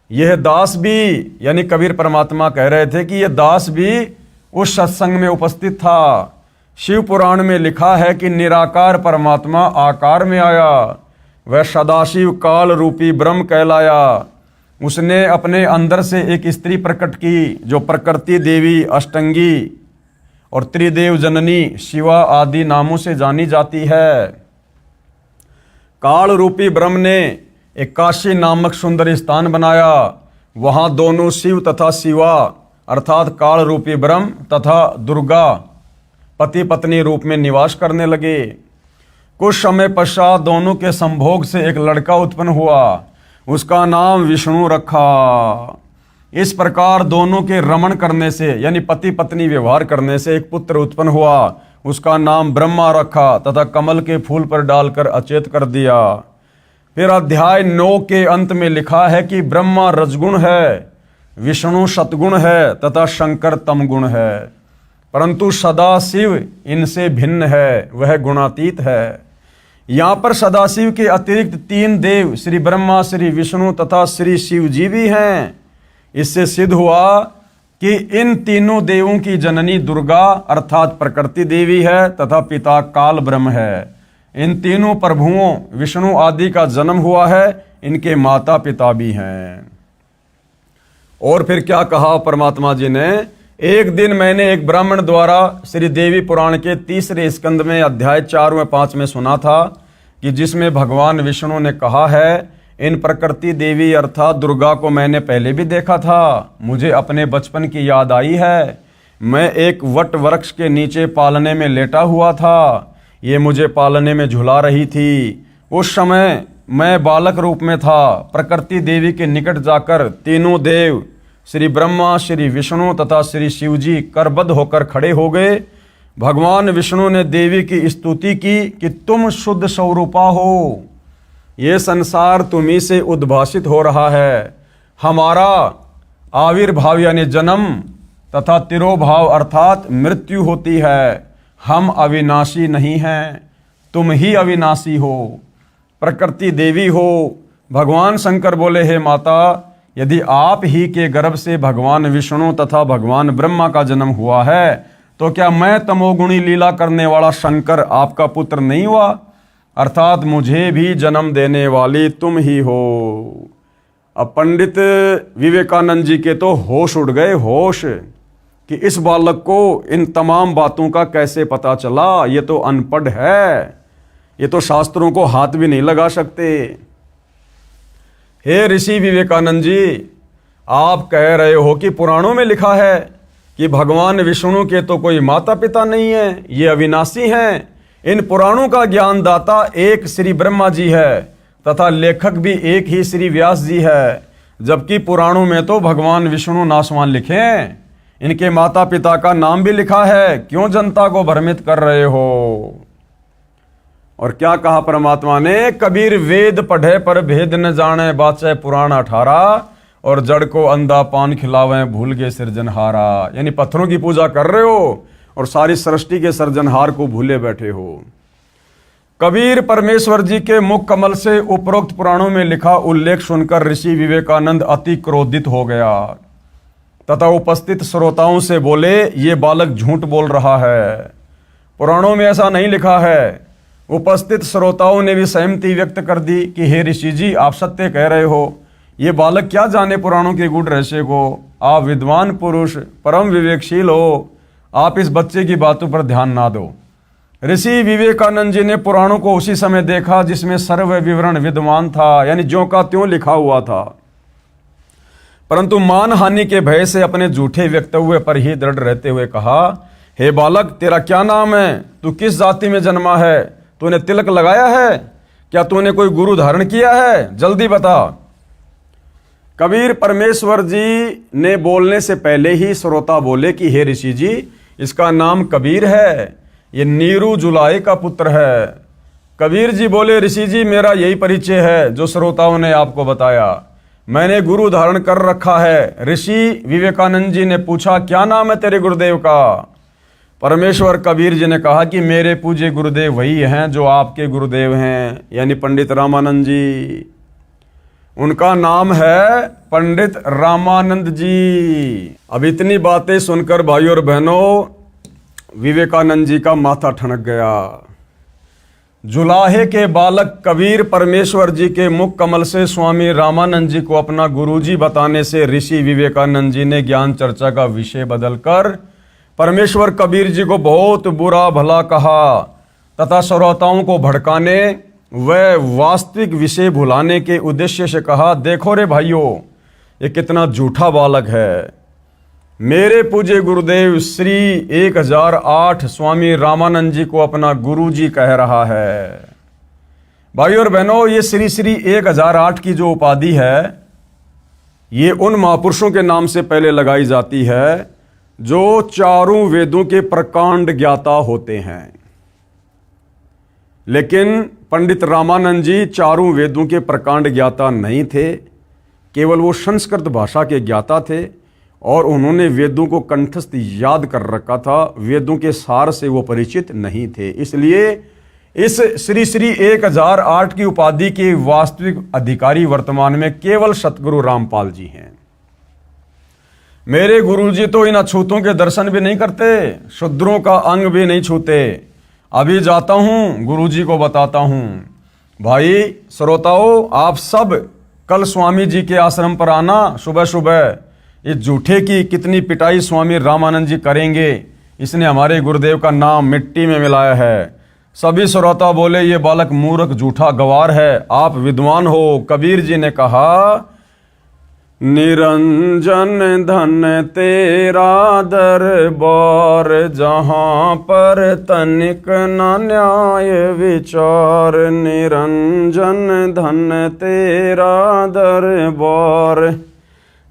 यह दास भी, यानी कबीर परमात्मा कह रहे थे कि यह दास भी उस सत्संग में उपस्थित था। शिव पुराण में लिखा है कि निराकार परमात्मा आकार में आया, वह सदाशिव काल रूपी ब्रह्म कहलाया। उसने अपने अंदर से एक स्त्री प्रकट की जो प्रकृति देवी, अष्टंगी और त्रिदेव जननी, शिवा आदि नामों से जानी जाती है। काल रूपी ब्रह्म ने एक काशी नामक सुंदर स्थान बनाया। वहां दोनों शिव तथा शिवा अर्थात काल रूपी ब्रह्म तथा दुर्गा पति पत्नी रूप में निवास करने लगे। कुछ समय पश्चात दोनों के संभोग से एक लड़का उत्पन्न हुआ। उसका नाम विष्णु रखा। इस प्रकार दोनों के रमण करने से यानी पति पत्नी व्यवहार करने से एक पुत्र उत्पन्न हुआ, उसका नाम ब्रह्मा रखा तथा कमल के फूल पर डालकर अचेत कर दिया। फिर अध्याय 9 के अंत में लिखा है कि ब्रह्मा रजगुण है, विष्णु सतगुण है तथा शंकर तमगुण है, परंतु सदाशिव इनसे भिन्न है, वह गुणातीत है। यहाँ पर सदाशिव के अतिरिक्त 3 देव श्री ब्रह्मा, श्री विष्णु तथा श्री शिव जी भी हैं। इससे सिद्ध हुआ कि इन तीनों देवों की जननी दुर्गा अर्थात प्रकृति देवी है तथा पिता काल ब्रह्म है। इन तीनों प्रभुओं विष्णु आदि का जन्म हुआ है, इनके माता पिता भी हैं। और फिर क्या कहा परमात्मा जी ने, एक दिन मैंने एक ब्राह्मण द्वारा श्री देवी पुराण के 3रे स्कंद में अध्याय 4 में 5 में सुना था कि जिसमें भगवान विष्णु ने कहा है, इन प्रकृति देवी अर्थात दुर्गा को मैंने पहले भी देखा था, मुझे अपने बचपन की याद आई है। मैं एक वट वृक्ष के नीचे पालने में लेटा हुआ था, ये मुझे पालने में झुला रही थी। उस समय मैं बालक रूप में था। प्रकृति देवी के निकट जाकर तीनों देव श्री ब्रह्मा, श्री विष्णु तथा श्री शिव जी करबद्ध होकर खड़े हो गए। भगवान विष्णु ने देवी की स्तुति की कि तुम शुद्ध स्वरूपा हो, ये संसार तुम्ही से उद्भासित हो रहा है। हमारा आविर्भाव यानी जन्म तथा तिरोभाव अर्थात मृत्यु होती है। हम अविनाशी नहीं हैं, तुम ही अविनाशी हो, प्रकृति देवी हो। भगवान शंकर बोले, हे माता, यदि आप ही के गर्भ से भगवान विष्णु तथा भगवान ब्रह्मा का जन्म हुआ है, तो क्या मैं तमोगुणी लीला करने वाला शंकर आपका पुत्र नहीं हुआ? अर्थात मुझे भी जन्म देने वाली तुम ही हो। अब पंडित विवेकानंद जी के तो होश उड़ गए, होश, कि इस बालक को इन तमाम बातों का कैसे पता चला। ये तो अनपढ़ है, ये तो शास्त्रों को हाथ भी नहीं लगा सकते। हे ऋषि विवेकानंद जी, आप कह रहे हो कि पुराणों में लिखा है कि भगवान विष्णु के तो कोई माता पिता नहीं है, ये अविनाशी हैं। इन पुराणों का ज्ञानदाता एक श्री ब्रह्मा जी है तथा लेखक भी एक ही श्री व्यास जी है, जबकि पुराणों में तो भगवान विष्णु नासवान लिखे हैं, इनके माता पिता का नाम भी लिखा है। क्यों जनता को भ्रमित कर रहे हो? और क्या कहा परमात्मा ने, कबीर वेद पढ़े पर भेद न जाने, बाचे पुराण 18, और जड़ को अंधा पान खिलावे भूल गए सृजनहारा। यानी पत्थरों की पूजा कर रहे हो और सारी सृष्टि के सृजनहार को भूले बैठे हो। कबीर परमेश्वर जी के मुख कमल से उपरोक्त पुराणों में लिखा उल्लेख सुनकर ऋषि विवेकानंद अति क्रोधित हो गया तथा उपस्थित श्रोताओं से बोले, ये बालक झूठ बोल रहा है, पुराणों में ऐसा नहीं लिखा है। उपस्थित श्रोताओं ने भी सहमति व्यक्त कर दी कि हे ऋषि जी, आप सत्य कह रहे हो, ये बालक क्या जाने पुराणों के गूढ़ रहस्य को। आप विद्वान पुरुष, परम विवेकशील हो, आप इस बच्चे की बातों पर ध्यान ना दो। ऋषि विवेकानंद जी ने पुराणों को उसी समय देखा जिसमें सर्व विवरण विद्यमान था, यानी ज्यों का त्यों लिखा हुआ था, परंतु मान हानि के भय से अपने झूठे वक्तव्य पर ही दृढ़ रहते हुए कहा, हे बालक, तेरा क्या नाम है? तू किस जाति में जन्मा है? तूने तिलक लगाया है? क्या तूने कोई गुरु धारण किया है? जल्दी बता। कबीर परमेश्वर जी ने बोलने से पहले ही श्रोता बोले कि हे ऋषि जी, इसका नाम कबीर है, ये नीरू जुलाई का पुत्र है। कबीर जी बोले, ऋषि जी, मेरा यही परिचय है जो श्रोताओं ने आपको बताया, मैंने गुरु धारण कर रखा है। ऋषि विवेकानंद जी ने पूछा, क्या नाम है तेरे गुरुदेव का? परमेश्वर कबीर जी ने कहा कि मेरे पूज्य गुरुदेव वही हैं जो आपके गुरुदेव हैं, यानी पंडित रामानंद जी। उनका नाम है पंडित रामानंद जी। अब इतनी बातें सुनकर भाइयों और बहनों, विवेकानंद जी का माथा ठनक गया। जुलाहे के बालक कबीर परमेश्वर जी के मुख कमल से स्वामी रामानंद जी को अपना गुरुजी बताने से ऋषि विवेकानंद जी ने ज्ञान चर्चा का विषय बदलकर परमेश्वर कबीर जी को बहुत बुरा भला कहा तथा श्रोताओं को भड़काने व वास्तविक विषय भुलाने के उद्देश्य से कहा, देखो रे भाइयों, ये कितना झूठा बालक है। मेरे पूज्य गुरुदेव श्री 1008 स्वामी रामानंद जी को अपना गुरु जी कह रहा है। भाई और बहनों, ये श्री श्री 1008 की जो उपाधि है, ये उन महापुरुषों के नाम से पहले लगाई जाती है जो चारों वेदों के प्रकांड ज्ञाता होते हैं। लेकिन पंडित रामानंद जी चारों वेदों के प्रकांड ज्ञाता नहीं थे, केवल वो संस्कृत भाषा के ज्ञाता थे और उन्होंने वेदों को कंठस्थ याद कर रखा था, वेदों के सार से वो परिचित नहीं थे। इसलिए इस श्री श्री 1008 की उपाधि के वास्तविक अधिकारी वर्तमान में केवल सतगुरु रामपाल जी हैं। मेरे गुरुजी तो इन अछूतों के दर्शन भी नहीं करते, शूद्रों का अंग भी नहीं छूते। अभी जाता हूं, गुरुजी को बताता हूं। भाई श्रोताओं, आप सब कल स्वामी जी के आश्रम पर आना सुबह सुबह। इस झूठे की कितनी पिटाई स्वामी रामानंद जी करेंगे, इसने हमारे गुरुदेव का नाम मिट्टी में मिलाया है। सभी श्रोता बोले ये बालक मूर्ख झूठा गवार है, आप विद्वान हो। कबीर जी ने कहा, निरंजन धन तेरा दरबार, जहां पर तनिक न न्याय विचार। निरंजन धन तेरा दरबार,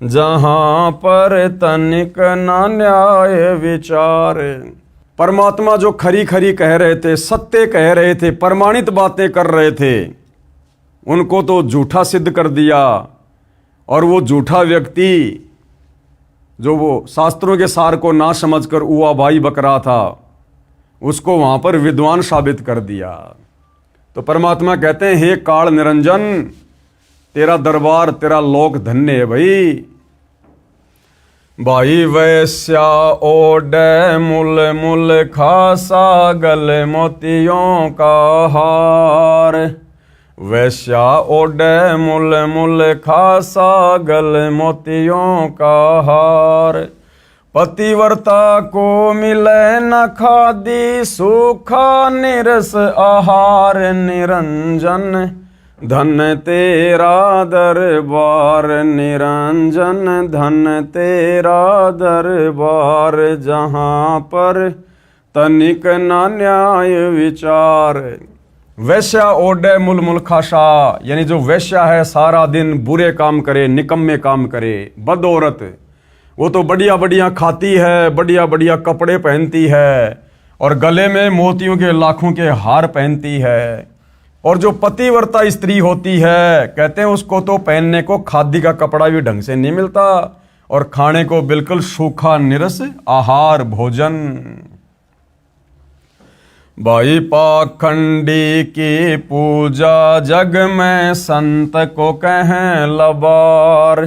जहां पर तनिक न न्याय विचार। परमात्मा जो खरी खरी कह रहे थे, सत्य कह रहे थे, प्रमाणित बातें कर रहे थे, उनको तो झूठा सिद्ध कर दिया। और वो झूठा व्यक्ति जो वो शास्त्रों के सार को ना समझकर उआ भाई बक रहा था, उसको वहां पर विद्वान साबित कर दिया। तो परमात्मा कहते हैं, हे काल निरंजन, तेरा दरबार, तेरा लोक धन्य है। भाई वैश्या ओडे मुल मुल खासा, गले मोतियों का हार। वैश्या ओडे मुल मुल खासा, गले मोतियों का हार। पतिव्रता को मिले न खादी, सूखा निरस आहार। निरंजन धन तेरा दरबार, निरंजन धन तेरा दरबार, जहां पर तनिक न न्याय विचार। वैश्या ओडे मुल मुल खासा, यानी जो वैश्या है सारा दिन बुरे काम करे, निकम्मे काम करे, बदौरत। वो तो बढ़िया बढ़िया खाती है, बढ़िया बढ़िया कपड़े पहनती है और गले में मोतियों के लाखों के हार पहनती है। और जो पतिव्रता स्त्री होती है, कहते हैं उसको तो पहनने को खादी का कपड़ा भी ढंग से नहीं मिलता और खाने को बिल्कुल सूखा निरस आहार भोजन। भाई पाखंडी की पूजा, जग में संत को कहें लबार।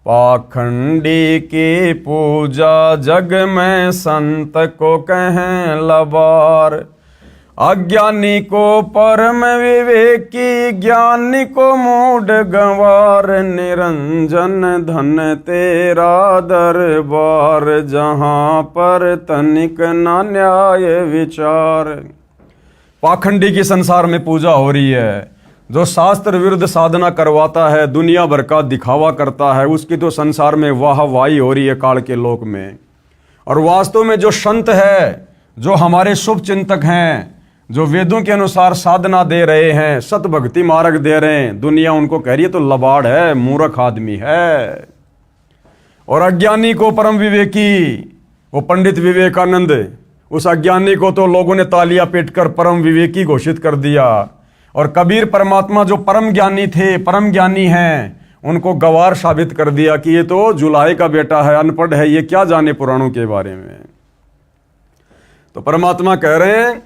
पाखंडी की पूजा, जग में संत को कहें लबार। अज्ञानी को परम विवेकी, ज्ञानी को मूढ़ गंवार। निरंजन धन तेरा दरबार, जहां पर तनिक न न्याय विचार। पाखंडी की संसार में पूजा हो रही है, जो शास्त्र विरुद्ध साधना करवाता है, दुनिया भर का दिखावा करता है, उसकी तो संसार में वाहवाही हो रही है काल के लोक में। और वास्तव में जो संत है, जो हमारे शुभ चिंतक हैं, जो वेदों के अनुसार साधना दे रहे हैं, सत भक्ति मार्ग दे रहे हैं, दुनिया उनको कह रही है तो लबाड़ है, मूर्ख आदमी है। और अज्ञानी को परम विवेकी, वो पंडित विवेकानंद, उस अज्ञानी को तो लोगों ने तालियां पीटकर परम विवेकी घोषित कर दिया। और कबीर परमात्मा जो परम ज्ञानी थे, परम ज्ञानी हैं, उनको गवार साबित कर दिया कि ये तो जुलाहे का बेटा है, अनपढ़ है, ये क्या जाने पुराणों के बारे में। तो परमात्मा कह रहे हैं,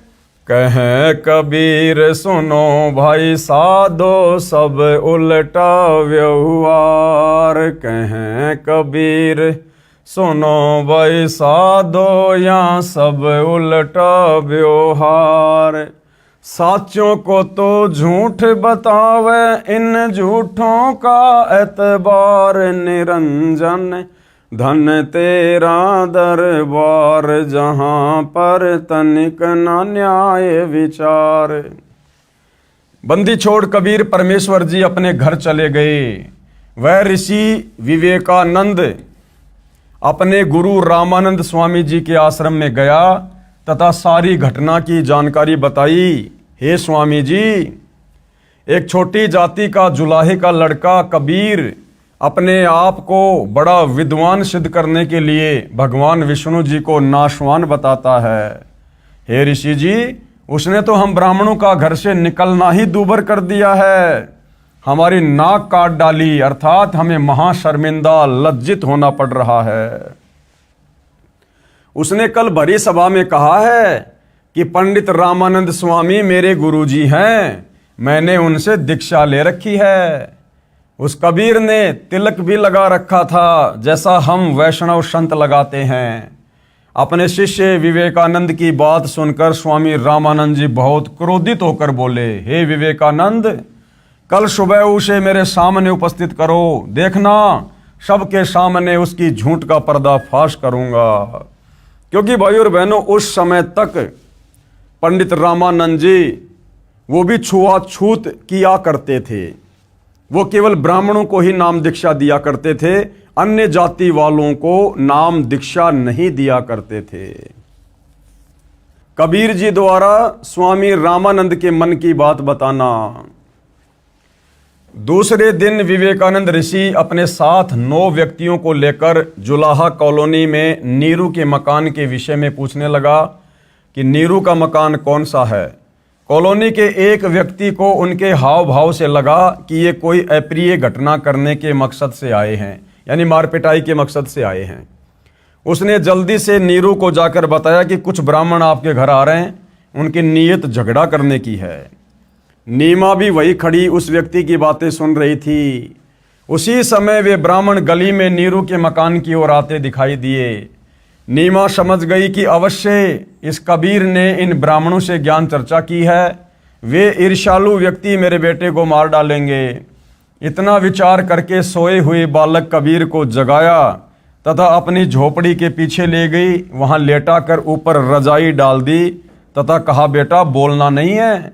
कहें कबीर सुनो भाई साधो, सब उल्टा व्यवहार। कहें कबीर सुनो भाई साधो, या सब उल्टा व्यवहार। साचों को तो झूठ बतावे, इन झूठों का एतबार। निरंजन धन तेरा दरबार, जहां पर तनिक न न्याय विचार। बंदी छोड़ कबीर परमेश्वर जी अपने घर चले गए। वह ऋषि विवेकानंद अपने गुरु रामानंद स्वामी जी के आश्रम में गया तथा सारी घटना की जानकारी बताई। हे स्वामी जी, एक छोटी जाति का जुलाहे का लड़का कबीर अपने आप को बड़ा विद्वान सिद्ध करने के लिए भगवान विष्णु जी को नाशवान बताता है। हे ऋषि जी, उसने तो हम ब्राह्मणों का घर से निकलना ही दूभर कर दिया है, हमारी नाक काट डाली, अर्थात हमें महाशर्मिंदा लज्जित होना पड़ रहा है। उसने कल भरी सभा में कहा है कि पंडित रामानंद स्वामी मेरे गुरुजी हैं, मैंने उनसे दीक्षा ले रखी है। उस कबीर ने तिलक भी लगा रखा था, जैसा हम वैष्णव संत लगाते हैं। अपने शिष्य विवेकानंद की बात सुनकर स्वामी रामानंद जी बहुत क्रोधित होकर बोले, हे विवेकानंद, कल सुबह उसे मेरे सामने उपस्थित करो, देखना सबके सामने उसकी झूठ का पर्दाफाश करूंगा। क्योंकि भाई और बहनों, उस समय तक पंडित रामानंद जी वो भी छुआछूत किया करते थे। वो केवल ब्राह्मणों को ही नाम दीक्षा दिया करते थे, अन्य जाति वालों को नाम दीक्षा नहीं दिया करते थे। कबीर जी द्वारा स्वामी रामानंद के मन की बात बताना। दूसरे दिन विवेकानंद ऋषि अपने साथ 9 व्यक्तियों को लेकर जुलाहा कॉलोनी में नीरू के मकान के विषय में पूछने लगा कि नीरू का मकान कौन सा है। कॉलोनी के एक व्यक्ति को उनके हाव भाव से लगा कि ये कोई अप्रिय घटना करने के मकसद से आए हैं, यानी मारपिटाई के मकसद से आए हैं। उसने जल्दी से नीरू को जाकर बताया कि कुछ ब्राह्मण आपके घर आ रहे हैं, उनकी नीयत झगड़ा करने की है। नीमा भी वही खड़ी उस व्यक्ति की बातें सुन रही थी। उसी समय वे ब्राह्मण गली में नीरू के मकान की ओर आते दिखाई दिए। नीमा समझ गई कि अवश्य इस कबीर ने इन ब्राह्मणों से ज्ञान चर्चा की है, वे ईर्ष्यालु व्यक्ति मेरे बेटे को मार डालेंगे। इतना विचार करके सोए हुए बालक कबीर को जगाया तथा अपनी झोपड़ी के पीछे ले गई, वहां लेटा कर ऊपर रजाई डाल दी तथा कहा, बेटा बोलना नहीं है,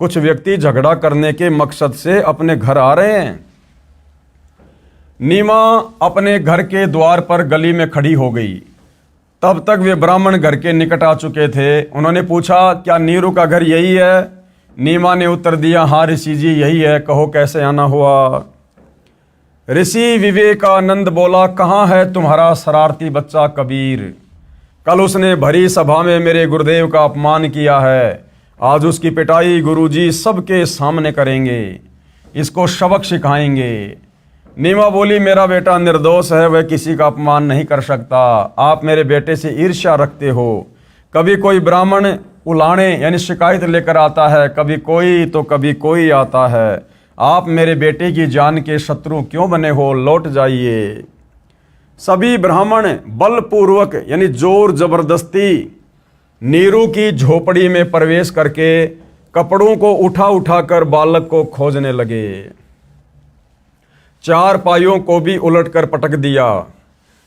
कुछ व्यक्ति झगड़ा करने के मकसद से अपने घर आ रहे हैं। नीमा अपने घर के द्वार पर गली में खड़ी हो गई। तब तक वे ब्राह्मण घर के निकट आ चुके थे। उन्होंने पूछा, क्या नीरू का घर यही है? नीमा ने उत्तर दिया, हाँ ऋषि जी यही है, कहो कैसे आना हुआ। ऋषि विवेकानंद बोला, कहाँ है तुम्हारा शरारती बच्चा कबीर? कल उसने भरी सभा में मेरे गुरुदेव का अपमान किया है, आज उसकी पिटाई गुरुजी सबके सामने करेंगे, इसको सबक सिखाएंगे। नीमा बोली, मेरा बेटा निर्दोष है, वह किसी का अपमान नहीं कर सकता। आप मेरे बेटे से ईर्ष्या रखते हो। कभी कोई ब्राह्मण उलाने यानी शिकायत लेकर आता है, कभी कोई तो कभी कोई आता है। आप मेरे बेटे की जान के शत्रु क्यों बने हो? लौट जाइए। सभी ब्राह्मण बलपूर्वक यानी जोर जबरदस्ती नीरू की झोपड़ी में प्रवेश करके कपड़ों को उठा उठाकर बालक को खोजने लगे। 4 पाइयों को भी उलटकर पटक दिया।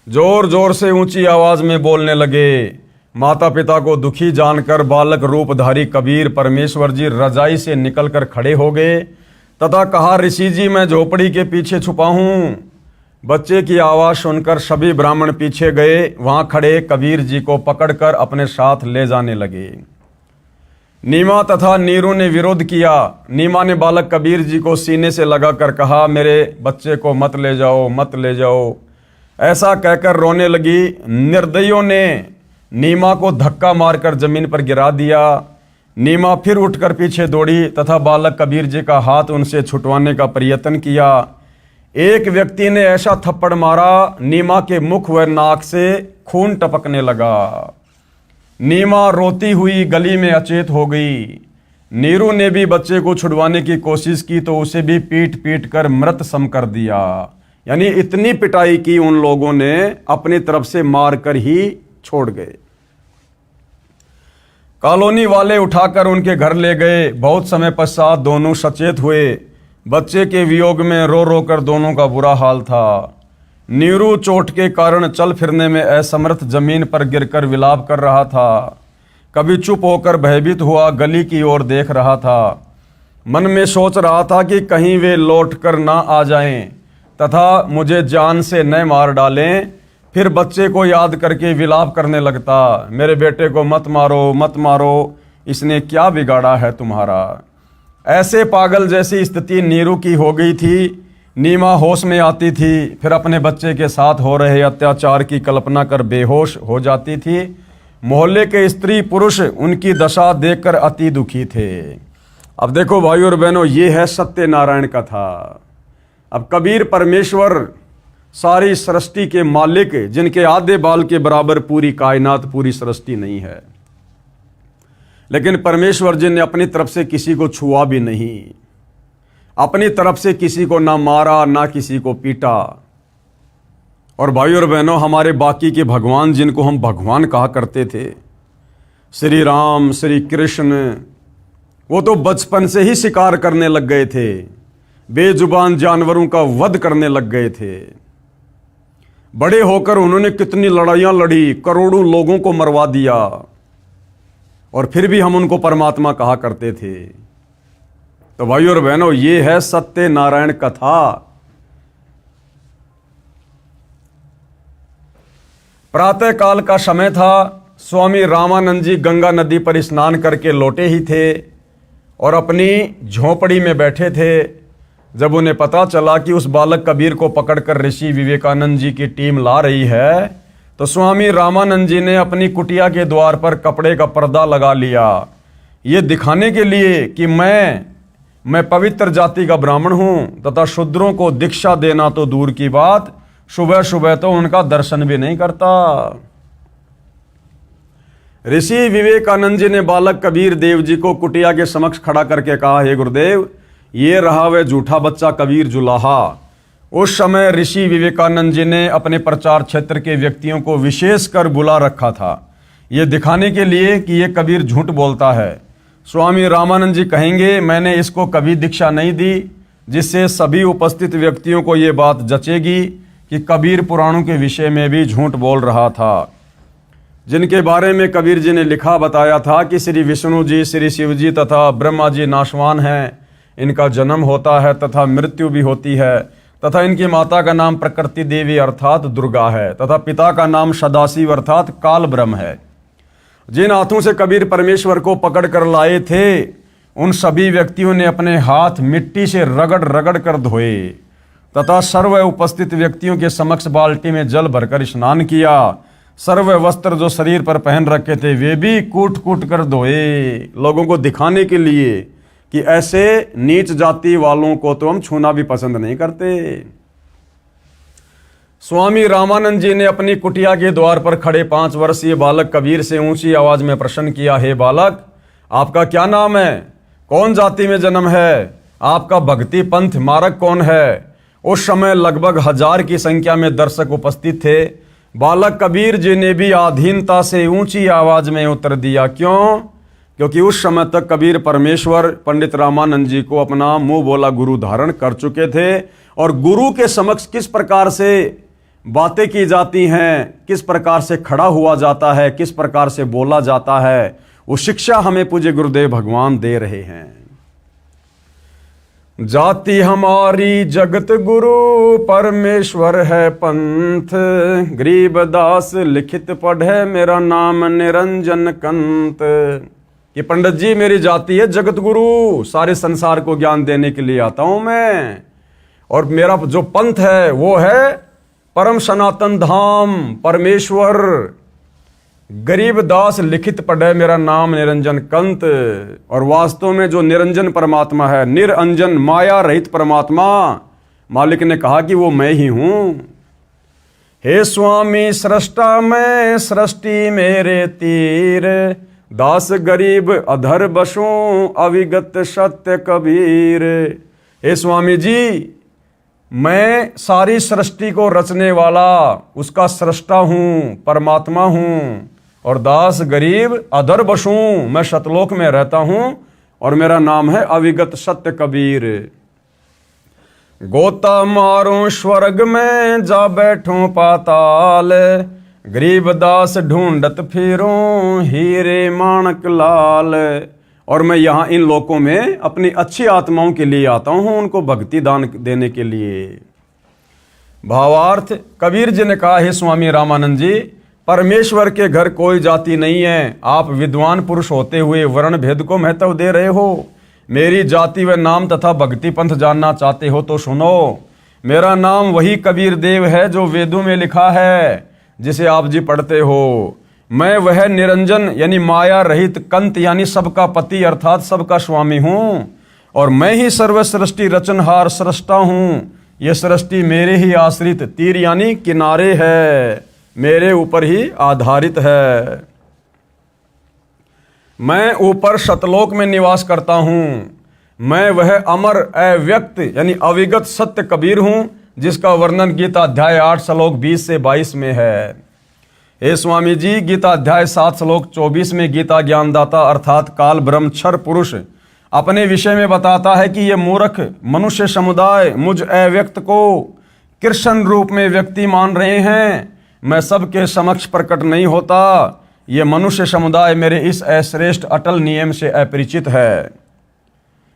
जोर जोर से ऊंची आवाज में बोलने लगे। माता पिता को दुखी जानकर बालक रूपधारी कबीर परमेश्वर जी रजाई से निकलकर खड़े हो गए तथा कहा, ऋषि जी मैं झोपड़ी के पीछे छुपा हूं। बच्चे की आवाज सुनकर सभी ब्राह्मण पीछे गए। वहां खड़े कबीर जी को पकड़कर अपने साथ ले जाने लगे। नीमा तथा नीरू ने विरोध किया। नीमा ने बालक कबीर जी को सीने से लगाकर कहा, मेरे बच्चे को मत ले जाओ, मत ले जाओ। ऐसा कहकर रोने लगी। निर्दयियों ने नीमा को धक्का मारकर जमीन पर गिरा दिया। नीमा फिर उठकर पीछे दौड़ी तथा बालक कबीर जी का हाथ उनसे छुटवाने का प्रयत्न किया। एक व्यक्ति ने ऐसा थप्पड़ मारा, नीमा के मुख व नाक से खून टपकने लगा। नीमा रोती हुई गली में अचेत हो गई। नीरू ने भी बच्चे को छुड़वाने की कोशिश की तो उसे भी पीट पीट कर मृत सम कर दिया। यानी इतनी पिटाई की उन लोगों ने, अपनी तरफ से मार कर ही छोड़ गए। कॉलोनी वाले उठाकर उनके घर ले गए। बहुत समय पश्चात दोनों सचेत हुए। बच्चे के वियोग में रो रो कर दोनों का बुरा हाल था। नीरू चोट के कारण चल फिरने में असमर्थ जमीन पर गिरकर विलाप कर रहा था। कभी चुप होकर भयभीत हुआ गली की ओर देख रहा था। मन में सोच रहा था कि कहीं वे लौटकर ना आ जाएं तथा मुझे जान से न मार डालें। फिर बच्चे को याद करके विलाप करने लगता, मेरे बेटे को मत मारो, मत मारो, इसने क्या बिगाड़ा है तुम्हारा। ऐसे पागल जैसी स्थिति नीरू की हो गई थी। नीमा होश में आती थी, फिर अपने बच्चे के साथ हो रहे अत्याचार की कल्पना कर बेहोश हो जाती थी। मोहल्ले के स्त्री पुरुष उनकी दशा देखकर अति दुखी थे। अब देखो भाई और बहनों, ये है सत्यनारायण कथा। अब कबीर परमेश्वर सारी सृष्टि के मालिक, जिनके आधे बाल के बराबर पूरी कायनात, पूरी सृष्टि नहीं है, लेकिन परमेश्वर जी ने अपनी तरफ से किसी को छुआ भी नहीं, अपनी तरफ से किसी को ना मारा ना किसी को पीटा। और भाई और बहनों, हमारे बाकी के भगवान, जिनको हम भगवान कहा करते थे, श्री राम, श्री कृष्ण, वो तो बचपन से ही शिकार करने लग गए थे, बेजुबान जानवरों का वध करने लग गए थे। बड़े होकर उन्होंने कितनी लड़ाइयां लड़ी, करोड़ों लोगों को मरवा दिया, और फिर भी हम उनको परमात्मा कहा करते थे। तो भाई और बहनों, ये है सत्यनारायण कथा। प्रातः काल का समय था। स्वामी रामानंद जी गंगा नदी पर स्नान करके लौटे ही थे और अपनी झोपड़ी में बैठे थे, जब उन्हें पता चला कि उस बालक कबीर को पकड़कर ऋषि विवेकानंद जी की टीम ला रही है, तो स्वामी रामानंद जी ने अपनी कुटिया के द्वार पर कपड़े का पर्दा लगा लिया, ये दिखाने के लिए कि मैं पवित्र जाति का ब्राह्मण हूं, तथा शूद्रों को दीक्षा देना तो दूर की बात, सुबह सुबह तो उनका दर्शन भी नहीं करता। ऋषि विवेकानंद जी ने बालक कबीर देव जी को कुटिया के समक्ष खड़ा करके कहा, हे गुरुदेव, ये रहा वह झूठा बच्चा कबीर जुलाहा। उस समय ऋषि विवेकानंद जी ने अपने प्रचार क्षेत्र के व्यक्तियों को विशेष कर बुला रखा था, ये दिखाने के लिए कि ये कबीर झूठ बोलता है। स्वामी रामानंद जी कहेंगे, मैंने इसको कभी दीक्षा नहीं दी, जिससे सभी उपस्थित व्यक्तियों को ये बात जचेगी कि कबीर पुराणों के विषय में भी झूठ बोल रहा था, जिनके बारे में कबीर जी ने लिखा बताया था कि श्री विष्णु जी, श्री शिव जी तथा ब्रह्मा जी नाशवान हैं, इनका जन्म होता है तथा मृत्यु भी होती है, तथा इनकी माता का नाम प्रकृति देवी अर्थात दुर्गा है, तथा पिता का नाम सदाशिव अर्थात काल ब्रह्म है। जिन हाथों से कबीर परमेश्वर को पकड़ कर लाए थे, उन सभी व्यक्तियों ने अपने हाथ मिट्टी से रगड़ रगड़ कर धोए तथा सर्व उपस्थित व्यक्तियों के समक्ष बाल्टी में जल भरकर स्नान किया। सर्व वस्त्र जो शरीर पर पहन रखे थे वे भी कूट कूट कर धोए, लोगों को दिखाने के लिए कि ऐसे नीच जाति वालों को तो हम छूना भी पसंद नहीं करते। स्वामी रामानंद जी ने अपनी कुटिया के द्वार पर खड़े 5 वर्षीय बालक कबीर से ऊंची आवाज में प्रश्न किया, हे बालक, आपका क्या नाम है? कौन जाति में जन्म है? आपका भक्ति पंथ मार्ग कौन है? उस समय लगभग 1000 की संख्या में दर्शक उपस्थित थे। बालक कबीर जी ने भी आधीनता से ऊंची आवाज में उत्तर दिया। क्यों? क्योंकि उस समय तक कबीर परमेश्वर पंडित रामानंद जी को अपना मुंह बोला गुरु धारण कर चुके थे, और गुरु के समक्ष किस प्रकार से बातें की जाती हैं, किस प्रकार से खड़ा हुआ जाता है, किस प्रकार से बोला जाता है, वो शिक्षा हमें पूज्य गुरुदेव भगवान दे रहे हैं। जाति हमारी जगत गुरु परमेश्वर है पंथ, गरीबदास लिखित पढ़े मेरा नाम निरंजन कंत। ये पंडित जी, मेरी जाति है जगत गुरु, सारे संसार को ज्ञान देने के लिए आता हूं मैं, और मेरा जो पंथ है वो है परम सनातन धाम परमेश्वर। गरीब दास लिखित पढ़े मेरा नाम निरंजन कंत। और वास्तव में जो निरंजन परमात्मा है, निरंजन माया रहित परमात्मा, मालिक ने कहा कि वो मैं ही हूं। हे स्वामी सृष्टा मैं, सृष्टि मेरे तीर, दास गरीब अधर बसों, अविगत सत्य कबीर। हे स्वामी जी, मैं सारी सृष्टि को रचने वाला उसका सृष्टा हूं, परमात्मा हूं, और दास गरीब अधर बसूं, मैं सतलोक में रहता हूं, और मेरा नाम है अविगत सत्य कबीर। गोता मारूं स्वर्ग में, जा बैठूं पाताल, गरीब दास ढूंढत फिरूं, हीरे माणक लाल। और मैं यहाँ इन लोकों में अपनी अच्छी आत्माओं के लिए आता हूँ, उनको भक्ति दान देने के लिए। भावार्थ, कबीर जी ने कहा, हे स्वामी रामानंद जी, परमेश्वर के घर कोई जाति नहीं है। आप विद्वान पुरुष होते हुए वर्ण भेद को महत्व दे रहे हो। मेरी जाति व नाम तथा भक्ति पंथ जानना चाहते हो तो सुनो। मेरा नाम वही कबीर देव है जो वेदों में लिखा है, जिसे आप जी पढ़ते हो। मैं वह निरंजन यानी माया रहित कंत यानी सबका पति अर्थात सबका स्वामी हूँ, और मैं ही सर्व सृष्टि रचनहार सृष्टा हूँ। ये सृष्टि मेरे ही आश्रित तीर यानी किनारे है, मेरे ऊपर ही आधारित है। मैं ऊपर शतलोक में निवास करता हूँ। मैं वह अमर अव्यक्त यानी अविगत सत्य कबीर हूँ, जिसका वर्णन गीता अध्याय 8 श्लोक 20 से 22 में है। हे स्वामी जी, गीता अध्याय 7 श्लोक 24 में गीता ज्ञानदाता अर्थात काल ब्रह्म क्षर पुरुष अपने विषय में बताता है कि ये मूर्ख मनुष्य समुदाय मुझ अव्यक्त को कृष्ण रूप में व्यक्ति मान रहे हैं। मैं सबके समक्ष प्रकट नहीं होता। ये मनुष्य समुदाय मेरे इस अश्रेष्ठ अटल नियम से अपरिचित है।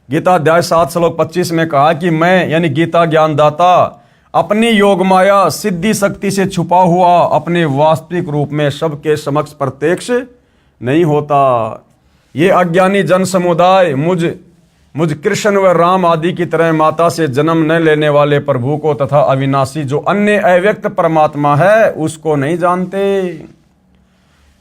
गीता अध्याय 7 श्लोक 25 में कहा कि मैं यानी गीता ज्ञानदाता अपनी योग माया सिद्धि शक्ति से छुपा हुआ अपने वास्तविक रूप में सबके समक्ष प्रत्यक्ष नहीं होता। ये अज्ञानी जन समुदाय मुझ कृष्ण व राम आदि की तरह माता से जन्म न लेने वाले प्रभु को तथा अविनाशी जो अन्य अव्यक्त परमात्मा है उसको नहीं जानते।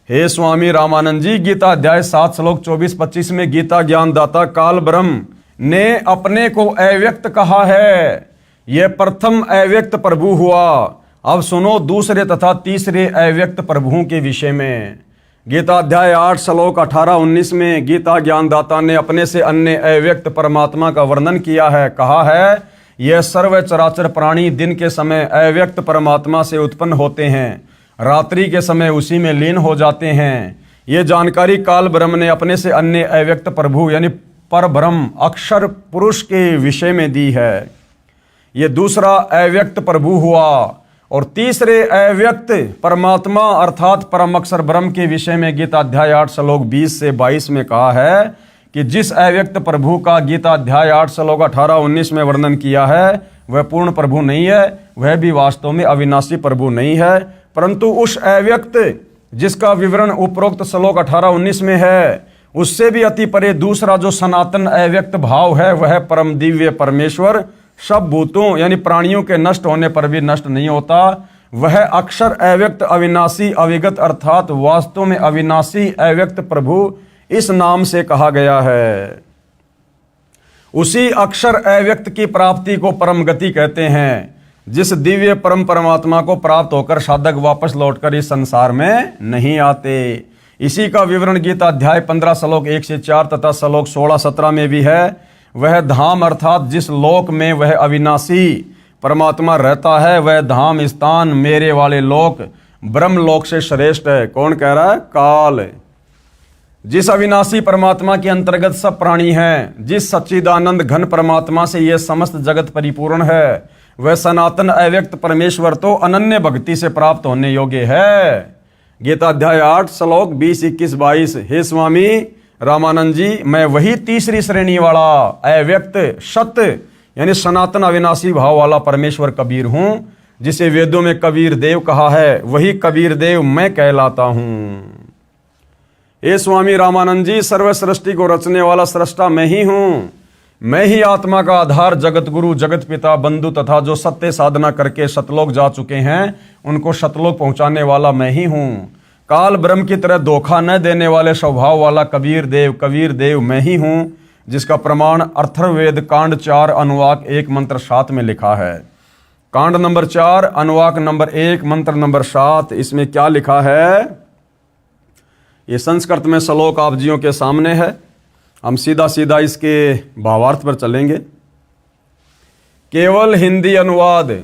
हे स्वामी रामानंद जी, गीता अध्याय 7 श्लोक 24-25 में गीता ज्ञानदाता काल ब्रह्म ने अपने को अव्यक्त कहा है। यह प्रथम अव्यक्त प्रभु हुआ। अब सुनो दूसरे तथा तीसरे अव्यक्त प्रभुओं के विषय में। गीता अध्याय 8 श्लोक 18-19 में गीता ज्ञानदाता ने अपने से अन्य अव्यक्त परमात्मा का वर्णन किया है। कहा है, यह सर्व चराचर प्राणी दिन के समय अव्यक्त परमात्मा से उत्पन्न होते हैं, रात्रि के समय उसी में लीन हो जाते हैं। ये जानकारी काल ब्रह्म ने अपने से अन्य अव्यक्त प्रभु यानी पर ब्रह्म अक्षर पुरुष के विषय में दी है। ये दूसरा अव्यक्त प्रभु हुआ। और तीसरे अव्यक्त परमात्मा अर्थात परम अक्षर ब्रह्म के विषय में गीता अध्याय 8 श्लोक 20 से 22 में कहा है कि जिस अव्यक्त प्रभु का गीता अध्याय 8 श्लोक 18-19 में वर्णन किया है वह पूर्ण प्रभु नहीं है, वह भी वास्तव में अविनाशी प्रभु नहीं है, परंतु उस अव्यक्त जिसका विवरण उपरोक्त श्लोक 18-19 में है उससे भी अति परे दूसरा जो सनातन अव्यक्त भाव है वह परम दिव्य परमेश्वर सब भूतों यानी प्राणियों के नष्ट होने पर भी नष्ट नहीं होता। वह अक्षर अव्यक्त अविनाशी अविगत अर्थात वास्तव में अविनाशी अव्यक्त प्रभु इस नाम से कहा गया है। उसी अक्षर अव्यक्त की प्राप्ति को परम गति कहते हैं। जिस दिव्य परम परमात्मा को प्राप्त होकर साधक वापस लौटकर इस संसार में नहीं आते। इसी का विवरण गीता अध्याय 15 श्लोक 1 से 4 तथा श्लोक 16-17 में भी है। वह धाम अर्थात जिस लोक में वह अविनाशी परमात्मा रहता है वह धाम स्थान मेरे वाले लोक ब्रह्म लोक से श्रेष्ठ है। कौन कह रहा है? काल। जिस अविनाशी परमात्मा के अंतर्गत सब प्राणी हैं, जिस सच्चिदानंद घन परमात्मा से यह समस्त जगत परिपूर्ण है, वह सनातन अव्यक्त परमेश्वर तो अनन्य भक्ति से प्राप्त होने योग्य है। गीता अध्याय 8 श्लोक 20, 21, 22। हे स्वामी रामानंद जी, मैं वही तीसरी श्रेणी वाला अव्यक्त सत्य यानी सनातन अविनाशी भाव वाला परमेश्वर कबीर हूं, जिसे वेदों में कबीर देव कहा है। वही कबीर देव मैं कहलाता हूं। हे स्वामी रामानंद जी, सर्व सृष्टि को रचने वाला सृष्टा मैं ही हूं। मैं ही आत्मा का आधार जगत गुरु जगत पिता बंधु तथा जो सत्य साधना करके सतलोक जा चुके हैं उनको सतलोक पहुंचाने वाला मैं ही हूं। काल ब्रह्म की तरह धोखा न देने वाले स्वभाव वाला कबीर देव मैं ही हूं, जिसका प्रमाण अथर्ववेद कांड 4 अनुवाक 1 मंत्र 7 में लिखा है। कांड नंबर 4 अनुवाक नंबर 1 मंत्र नंबर 7। इसमें क्या लिखा है? ये संस्कृत में श्लोक आप जियों के सामने है। हम सीधा इसके भावार्थ पर चलेंगे। केवल हिंदी अनुवाद।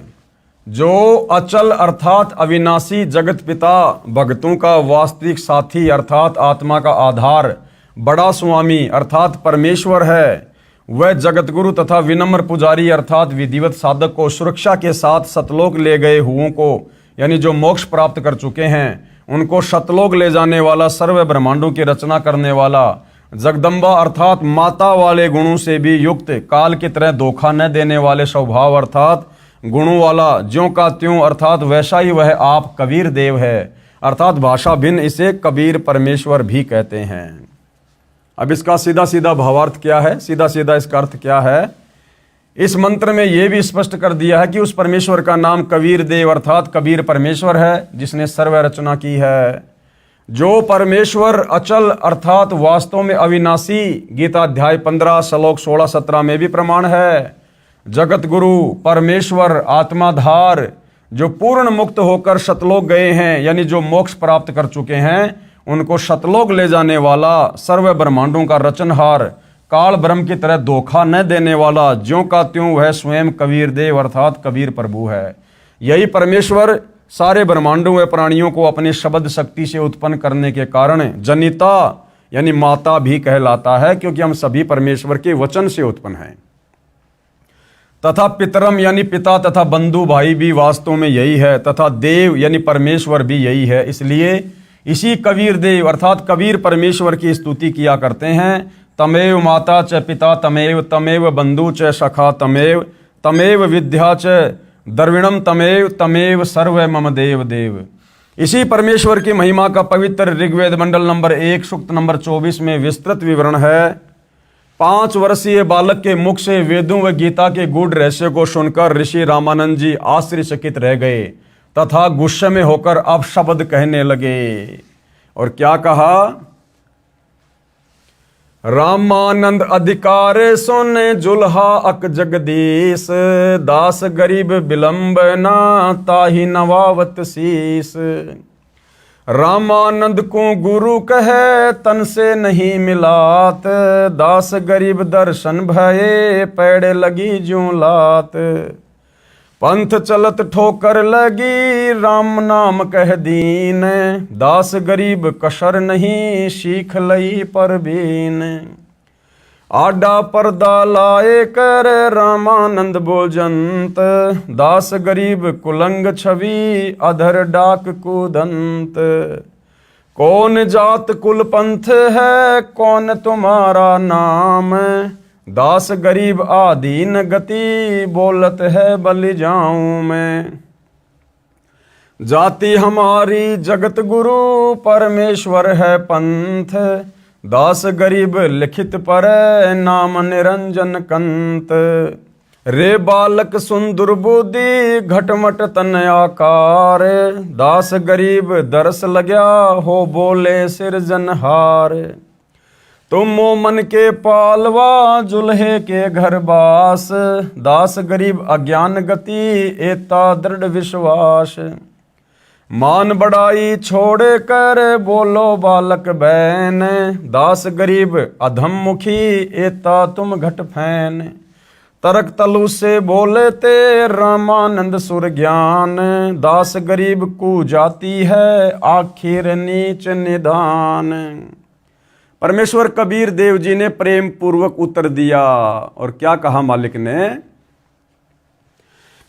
जो अचल अर्थात अविनाशी जगत पिता भक्तों का वास्तविक साथी अर्थात आत्मा का आधार बड़ा स्वामी अर्थात परमेश्वर है, वह जगत गुरु तथा विनम्र पुजारी अर्थात विधिवत साधक को सुरक्षा के साथ सतलोक ले गए हुओं को यानी जो मोक्ष प्राप्त कर चुके हैं उनको सतलोक ले जाने वाला सर्व ब्रह्मांडों की रचना करने वाला जगदम्बा अर्थात माता वाले गुणों से भी युक्त काल की तरह धोखा न देने वाले स्वभाव अर्थात गुणों वाला ज्यों का त्यों अर्थात वैसा ही वह आप कबीर देव है। अर्थात भाषा भिन्न इसे कबीर परमेश्वर भी कहते हैं। अब इसका सीधा सीधा भावार्थ क्या है, सीधा सीधा इसका अर्थ क्या है? इस मंत्र में यह भी स्पष्ट कर दिया है कि उस परमेश्वर का नाम कबीर देव अर्थात कबीर परमेश्वर है, जिसने सर्व रचना की है। जो परमेश्वर अचल अर्थात वास्तव में अविनाशी, गीता अध्याय 15 श्लोक 16-17 में भी प्रमाण है। जगत गुरु परमेश्वर आत्माधार, जो पूर्ण मुक्त होकर शतलोक गए हैं, यानी जो मोक्ष प्राप्त कर चुके हैं, उनको शतलोक ले जाने वाला, सर्व ब्रह्मांडों का रचनहार, काल ब्रह्म की तरह धोखा न देने वाला, ज्यों का त्यों वह स्वयं कबीर देव अर्थात कबीर प्रभु है। यही परमेश्वर सारे ब्रह्मांडों व प्राणियों को अपने शब्द शक्ति से उत्पन्न करने के कारण जनिता यानी माता भी कहलाता है, क्योंकि हम सभी परमेश्वर के वचन से उत्पन्न हैं। तथा पितरम यानी पिता तथा बंधु भाई भी वास्तव में यही है, तथा देव यानी परमेश्वर भी यही है। इसलिए इसी कबीर देव अर्थात कबीर परमेश्वर की स्तुति किया करते हैं। तमेव माता च पिता तमेव, तमेव बंधु च सखा तमेव, तमेव विद्या च द्रविणम तमेव, तमेव सर्व मम देव देव। इसी परमेश्वर की महिमा का पवित्र ऋग्वेद मंडल नंबर 1 सूक्त नंबर 24 में विस्तृत विवरण है। 5 वर्षीय बालक के मुख से वेदों व गीता के गूढ़ रहस्य को सुनकर ऋषि रामानंद जी आश्चर्यचकित रह गए तथा गुस्से में होकर अपशब्द कहने लगे। और क्या कहा? रामानंद अधिकार सुन जुल्हा अक जगदीश, दास गरीब विलंब ना ताहि नवावत शीस। रामानंद को गुरु कहे तन से नहीं मिलात, दास गरीब दर्शन भये पैड़ लगी ज्यों लात। पंथ चलत ठोकर लगी राम नाम कह दीन, दास गरीब कसर नहीं सीख लई परबीन। आडा पर्दा लाए कर रामानंद बोजंत, दास गरीब कुलंग छवि अधर डाक कुदंत। कौन जात कुल पंथ है कौन तुम्हारा नाम, दास गरीब आदीन गति बोलत है बलि जाऊं मैं। जाति हमारी जगत गुरु परमेश्वर है पंथ, दास गरीब लिखित पर नाम निरंजन कंत। रे बालक सुंदर बुद्धि घटमट तन आकार, दास गरीब दरस लग्या हो बोले सिरजनहार। तुम मोमन के पालवा जुल्हे के घर बास, दास गरीब अज्ञान गति एता दृढ़ विश्वास। मान बड़ाई छोड़ कर बोलो बालक बैन, दास गरीब अधम मुखी एता तुम घट फैन। तरक तलु से बोले ते रामानंद सुर ज्ञान, दास गरीब को जाती है आखिर नीच निदान। परमेश्वर कबीर देव जी ने प्रेम पूर्वक उत्तर दिया और क्या कहा मालिक ने?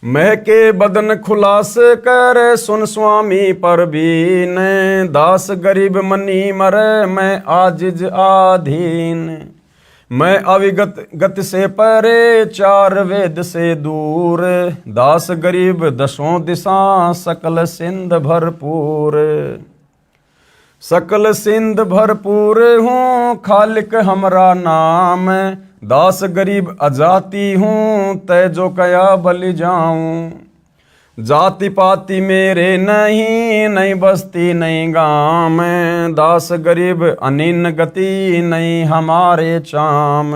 महके बदन खुलास कर सुन स्वामी परबीन, दास गरीब मनी मरे मैं आजिज आधीन। मैं अविगत गति से परे चार वेद से दूर, दास गरीब दसों दिशा सकल सिंध भरपूर। सकल सिंध भरपूर हूँ खालिक हमरा नाम, दास गरीब अजाति हूँ तय जो कया बलि जाऊं। जाति पाति मेरे नहीं नहीं बस्ती नहीं गाम, दास गरीब अनिन गति नहीं हमारे चाम।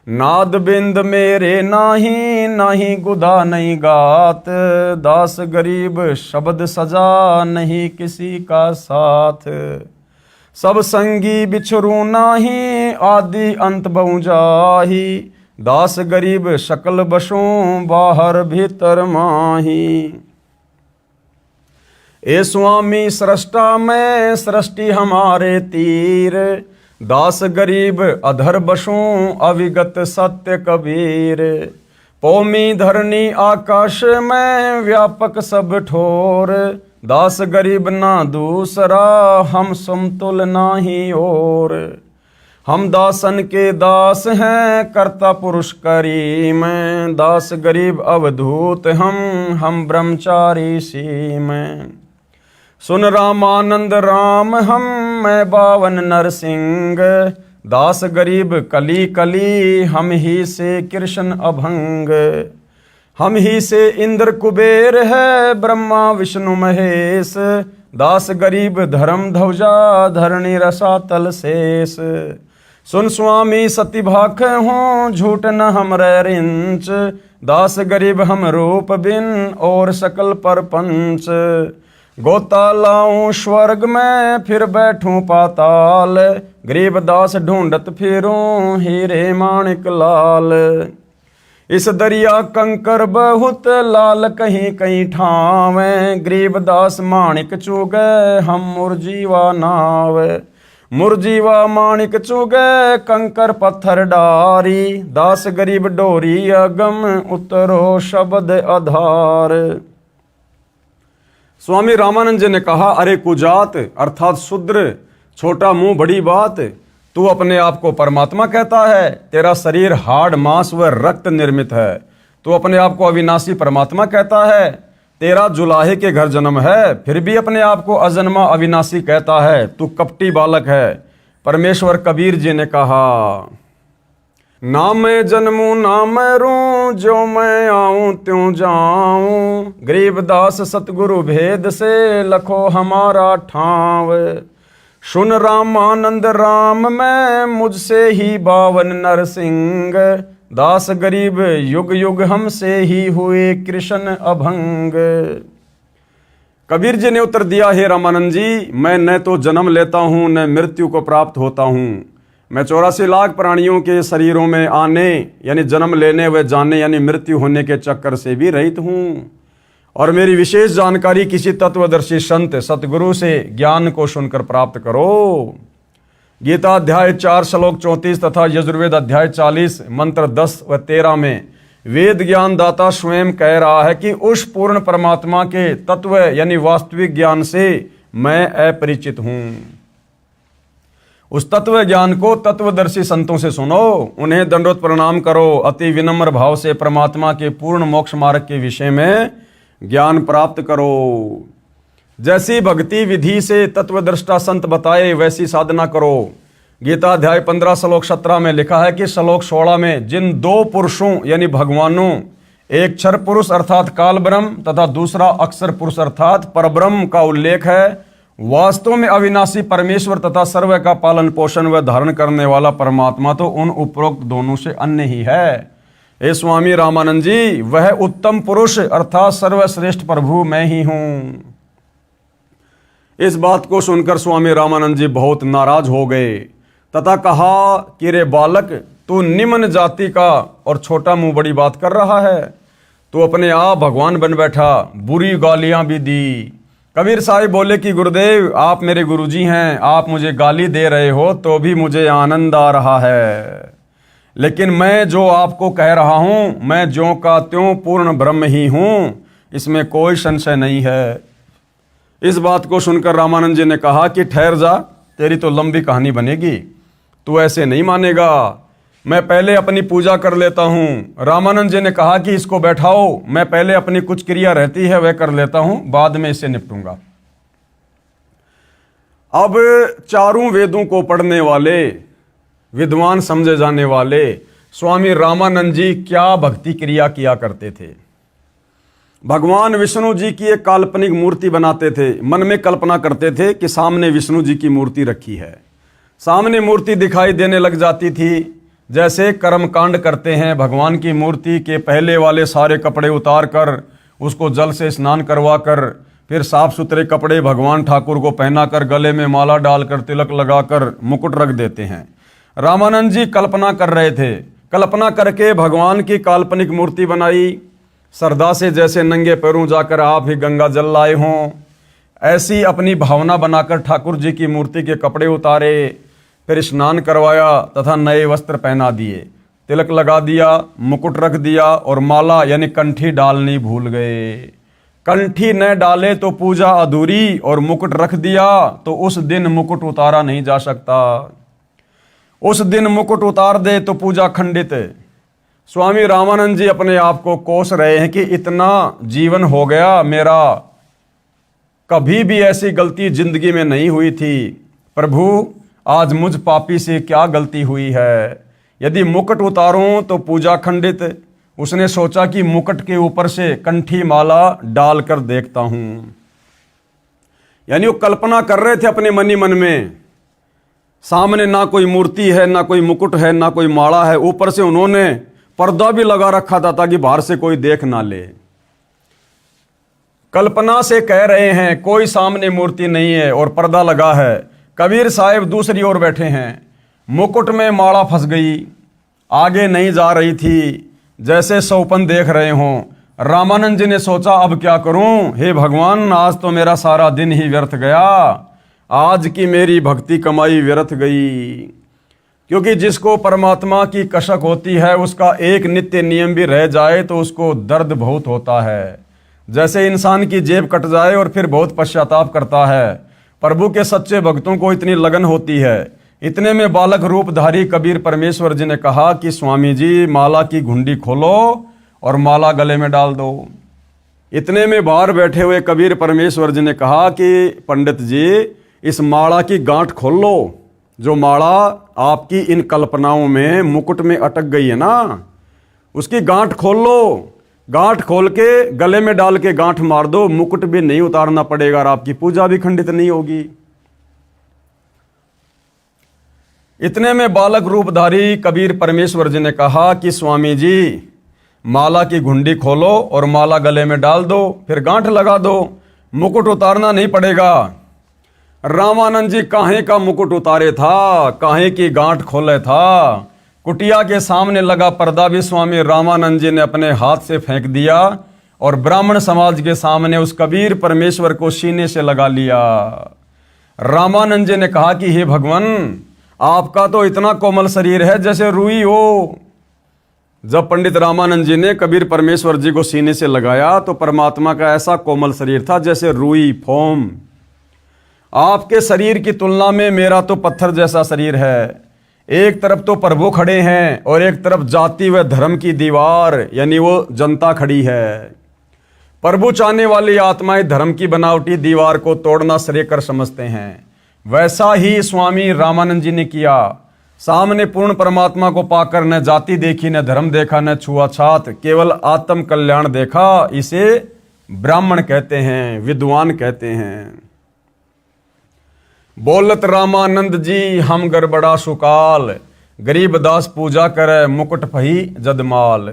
नाद बिंद मेरे नाही नाही गुदा नहीं गात, दास गरीब शब्द सजा नहीं किसी का साथ। सब संगी बिछरू नाही आदि अंत बहु जाही, दास गरीब शकल बसों बाहर भीतर माही। ए स्वामी सृष्टा में सृष्टि हमारे तीर, दास गरीब अधर बसों अविगत सत्य कबीर। पौमी धरनी आकाश में व्यापक सब ठोर, दास गरीब ना दूसरा हम समतुल नाही और। हम दासन के दास हैं कर्ता पुरुष करीम, दास गरीब अवधूत हम ब्रह्मचारी सीम। सुन रामानंद राम हम मैं बावन नरसिंह, दास गरीब कली कली, हम ही से कृष्ण अभंग। हम ही से इंद्र कुबेर है, ब्रह्मा विष्णु महेश। दास गरीब धर्म ध्वजा, धरणी रसा तल शेष। सुन स्वामी सती भाख हों, झूठ न हमरे रिंच। दास गरीब हम रूप बिन, और सकल पर पंच। गोता लाऊं स्वर्ग में, फिर बैठूं पाताल। गरीब दास ढूंढत फिरूं, हीरे माणिक लाल। इस दरिया कंकर बहुत, लाल कहीं कहीं ठावे। गरीब दास माणिक चुगे, हम मुरजीवा नाव। मुरजीवा माणिक चुगे, कंकर पत्थर डारी। दास गरीब डोरी अगम, उतरो शब्द आधार। स्वामी रामानंद जी ने कहा, अरे कुजात अर्थात शूद्र, छोटा मुंह बड़ी बात, तू अपने आप को परमात्मा कहता है। तेरा शरीर हाड़ मांस व रक्त निर्मित है। तू अपने आप को अविनाशी परमात्मा कहता है। तेरा जुलाहे के घर जन्म है, फिर भी अपने आप को अजन्मा अविनाशी कहता है। तू कपटी बालक है। परमेश्वर कबीर जी ने कहा, ना मैं जन्मूं ना मैं रू, जो मैं आऊं त्यों जाऊं। गरीब दास सतगुरु भेद से, लखो हमारा ठाव। सुन रामानंद राम में, मुझसे ही बावन नरसिंह। दास गरीब युग युग हमसे ही हुए कृष्ण अभंग। कबीर जी ने उत्तर दिया, हे रामानंद जी, मैं न तो जन्म लेता हूं न मृत्यु को प्राप्त होता हूं। मैं 84 लाख प्राणियों के शरीरों में आने यानी जन्म लेने व जाने यानी मृत्यु होने के चक्कर से भी रहित हूं। और मेरी विशेष जानकारी किसी तत्वदर्शी संत सतगुरु से ज्ञान को सुनकर प्राप्त करो। गीता अध्याय 4 श्लोक 34 तथा यजुर्वेद अध्याय 40 मंत्र 10 व 13 में वेद ज्ञान दाता स्वयं कह रहा है कि उस पूर्ण परमात्मा के तत्व यानी वास्तविक ज्ञान से मैं अपरिचित हूं। उस तत्व ज्ञान को तत्वदर्शी संतों से सुनो, उन्हें दंडोत प्रणाम करो। अति विनम्र भाव से परमात्मा के पूर्ण मोक्ष मार्ग के विषय में ज्ञान प्राप्त करो। जैसी भक्ति विधि से तत्वदृष्टा संत बताए वैसी साधना करो। गीता अध्याय 15 श्लोक 17 में लिखा है कि श्लोक 16 में जिन दो पुरुषों यानी भगवानों, एक क्षर पुरुष अर्थात काल ब्रह्म तथा दूसरा अक्षर पुरुष अर्थात परब्रह्म का उल्लेख है, वास्तव में अविनाशी परमेश्वर तथा सर्व का पालन पोषण व धारण करने वाला परमात्मा तो उन उपरोक्त दोनों से अन्य ही है। हे स्वामी रामानंद जी, वह उत्तम पुरुष अर्थात सर्वश्रेष्ठ प्रभु मैं ही हूं। इस बात को सुनकर स्वामी रामानंद जी बहुत नाराज हो गए तथा कहा कि रे बालक, तू निम्न जाति का और छोटा मुंह बड़ी बात कर रहा है। तू अपने आप भगवान बन बैठा, बुरी गालियां भी दी। कबीर साहिब बोले कि गुरुदेव, आप मेरे गुरुजी हैं, आप मुझे गाली दे रहे हो तो भी मुझे आनंद आ रहा है, लेकिन मैं जो आपको कह रहा हूं, मैं ज्यों का त्यों पूर्ण ब्रह्म ही हूं, इसमें कोई संशय नहीं है। इस बात को सुनकर रामानंद जी ने कहा कि ठहर जा, तेरी तो लंबी कहानी बनेगी, तू ऐसे नहीं मानेगा, मैं पहले अपनी पूजा कर लेता हूं। रामानंद जी ने कहा कि इसको बैठाओ, मैं पहले अपनी कुछ क्रिया रहती है वह कर लेता हूं, बाद में इससे निपटूंगा। अब चारों वेदों को पढ़ने वाले विद्वान समझे जाने वाले स्वामी रामानंद जी क्या भक्ति क्रिया किया करते थे। भगवान विष्णु जी की एक काल्पनिक मूर्ति बनाते थे। मन में कल्पना करते थे कि सामने विष्णु जी की मूर्ति रखी है। सामने मूर्ति दिखाई देने लग जाती थी। जैसे कर्मकांड करते हैं, भगवान की मूर्ति के पहले वाले सारे कपड़े उतार कर उसको जल से स्नान करवा कर फिर साफ सुथरे कपड़े भगवान ठाकुर को पहना कर गले में माला डालकर तिलक लगाकर मुकुट रख देते हैं। रामानंद जी कल्पना कर रहे थे। कल्पना करके भगवान की काल्पनिक मूर्ति बनाई। श्रद्धा से जैसे नंगे पैरों जाकर आप ही गंगा जल लाए हों, ऐसी अपनी भावना बनाकर ठाकुर जी की मूर्ति के कपड़े उतारे, फिर स्नान करवाया तथा नए वस्त्र पहना दिए, तिलक लगा दिया, मुकुट रख दिया और माला यानी कंठी डालनी भूल गए। कंठी न डाले तो पूजा अधूरी और मुकुट रख दिया तो उस दिन मुकुट उतारा नहीं जा सकता। उस दिन मुकुट उतार दे तो पूजा खंडित। स्वामी रामानंद जी अपने आप को कोस रहे हैं कि इतना जीवन हो गया मेरा, कभी भी ऐसी गलती जिंदगी में नहीं हुई थी। प्रभु, आज मुझ पापी से क्या गलती हुई है। यदि मुकुट उतारूं तो पूजा खंडित। उसने सोचा कि मुकुट के ऊपर से कंठी माला डालकर देखता हूं। यानी वो कल्पना कर रहे थे अपने मन ही मन में, सामने ना कोई मूर्ति है, ना कोई मुकुट है, ना कोई माला है, ऊपर से उन्होंने पर्दा भी लगा रखा था ताकि बाहर से कोई देख ना ले। कल्पना से कह रहे हैं, कोई सामने मूर्ति नहीं है और पर्दा लगा है। कबीर साहब दूसरी ओर बैठे हैं, मुकुट में माला फंस गई, आगे नहीं जा रही थी, जैसे सौपन देख रहे हों। रामानंद जी ने सोचा अब क्या करूं, हे भगवान आज तो मेरा सारा दिन ही व्यर्थ गया, आज की मेरी भक्ति कमाई व्यर्थ गई। क्योंकि जिसको परमात्मा की कसक होती है उसका एक नित्य नियम भी रह जाए तो उसको दर्द बहुत होता है। जैसे इंसान की जेब कट जाए और फिर बहुत पश्चाताप करता है। प्रभु के सच्चे भक्तों को इतनी लगन होती है। इतने में बालक रूपधारी कबीर परमेश्वर जी ने कहा कि स्वामी जी माला की घुंडी खोलो और माला गले में डाल दो। इतने में बाहर बैठे हुए कबीर परमेश्वर जी ने कहा कि पंडित जी इस माला की गांठ खोल लो, जो माला आपकी इन कल्पनाओं में मुकुट में अटक गई है ना, उसकी गांठ खोल लो। गांठ खोल के गले में डाल के गांठ मार दो, मुकुट भी नहीं उतारना पड़ेगा और आपकी पूजा भी खंडित नहीं होगी। इतने में बालक रूपधारी कबीर परमेश्वर जी ने कहा कि स्वामी जी माला की घुंडी खोलो और माला गले में डाल दो, फिर गांठ लगा दो, मुकुट उतारना नहीं पड़ेगा। रामानंद जी काहे का मुकुट उतारे था, काहे की गांठ खोले था। कुटिया के सामने लगा पर्दा भी स्वामी रामानंद जी ने अपने हाथ से फेंक दिया और ब्राह्मण समाज के सामने उस कबीर परमेश्वर को सीने से लगा लिया। रामानंद जी ने कहा कि हे भगवान आपका तो इतना कोमल शरीर है जैसे रुई हो। जब पंडित रामानंद जी ने कबीर परमेश्वर जी को सीने से लगाया तो परमात्मा का ऐसा कोमल शरीर था जैसे रुई, फोम। आपके शरीर की तुलना में मेरा तो पत्थर जैसा शरीर है। एक तरफ तो प्रभु खड़े हैं और एक तरफ जाति व धर्म की दीवार यानी वो जनता खड़ी है। प्रभु चाहने वाली आत्माएं धर्म की बनावटी दीवार को तोड़ना श्रेयकर समझते हैं। वैसा ही स्वामी रामानंद जी ने किया। सामने पूर्ण परमात्मा को पाकर न जाति देखी, न धर्म देखा, न छुआछात, केवल आत्म कल्याण देखा। इसे ब्राह्मण कहते हैं, विद्वान कहते हैं। बोलत रामानंद जी हम गड़बड़ा सुकाल, गरीब दास पूजा करे मुकुट फही जदमाल।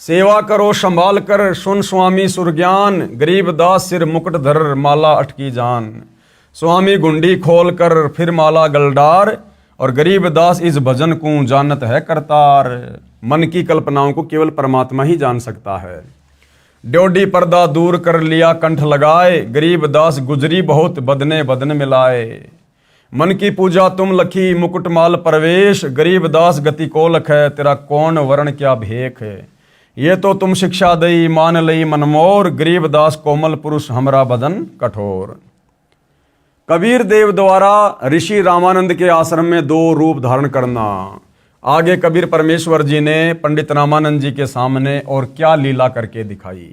सेवा करो संभाल कर सुन स्वामी सुरज्ञान, गरीब दास सिर मुकुट धर माला अटकी जान। स्वामी गुंडी खोल कर फिर माला गलडार, और गरीब दास इस भजन को जानत है करतार। मन की कल्पनाओं को केवल परमात्मा ही जान सकता है। ड्योढ़ी पर्दा दूर कर लिया कंठ लगाए, गरीब दास गुजरी बहुत बदने बदन मिलाए। मन की पूजा तुम लखी मुकुट माल प्रवेश, गरीब दास गति को लख है तेरा कौन वर्ण क्या भेख है। ये तो तुम शिक्षा दई मान लई मनमोर, गरीब दास कोमल पुरुष हमरा बदन कठोर। कबीर देव द्वारा ऋषि रामानंद के आश्रम में दो रूप धारण करना। आगे कबीर परमेश्वर जी ने पंडित रामानंद जी के सामने और क्या लीला करके दिखाई।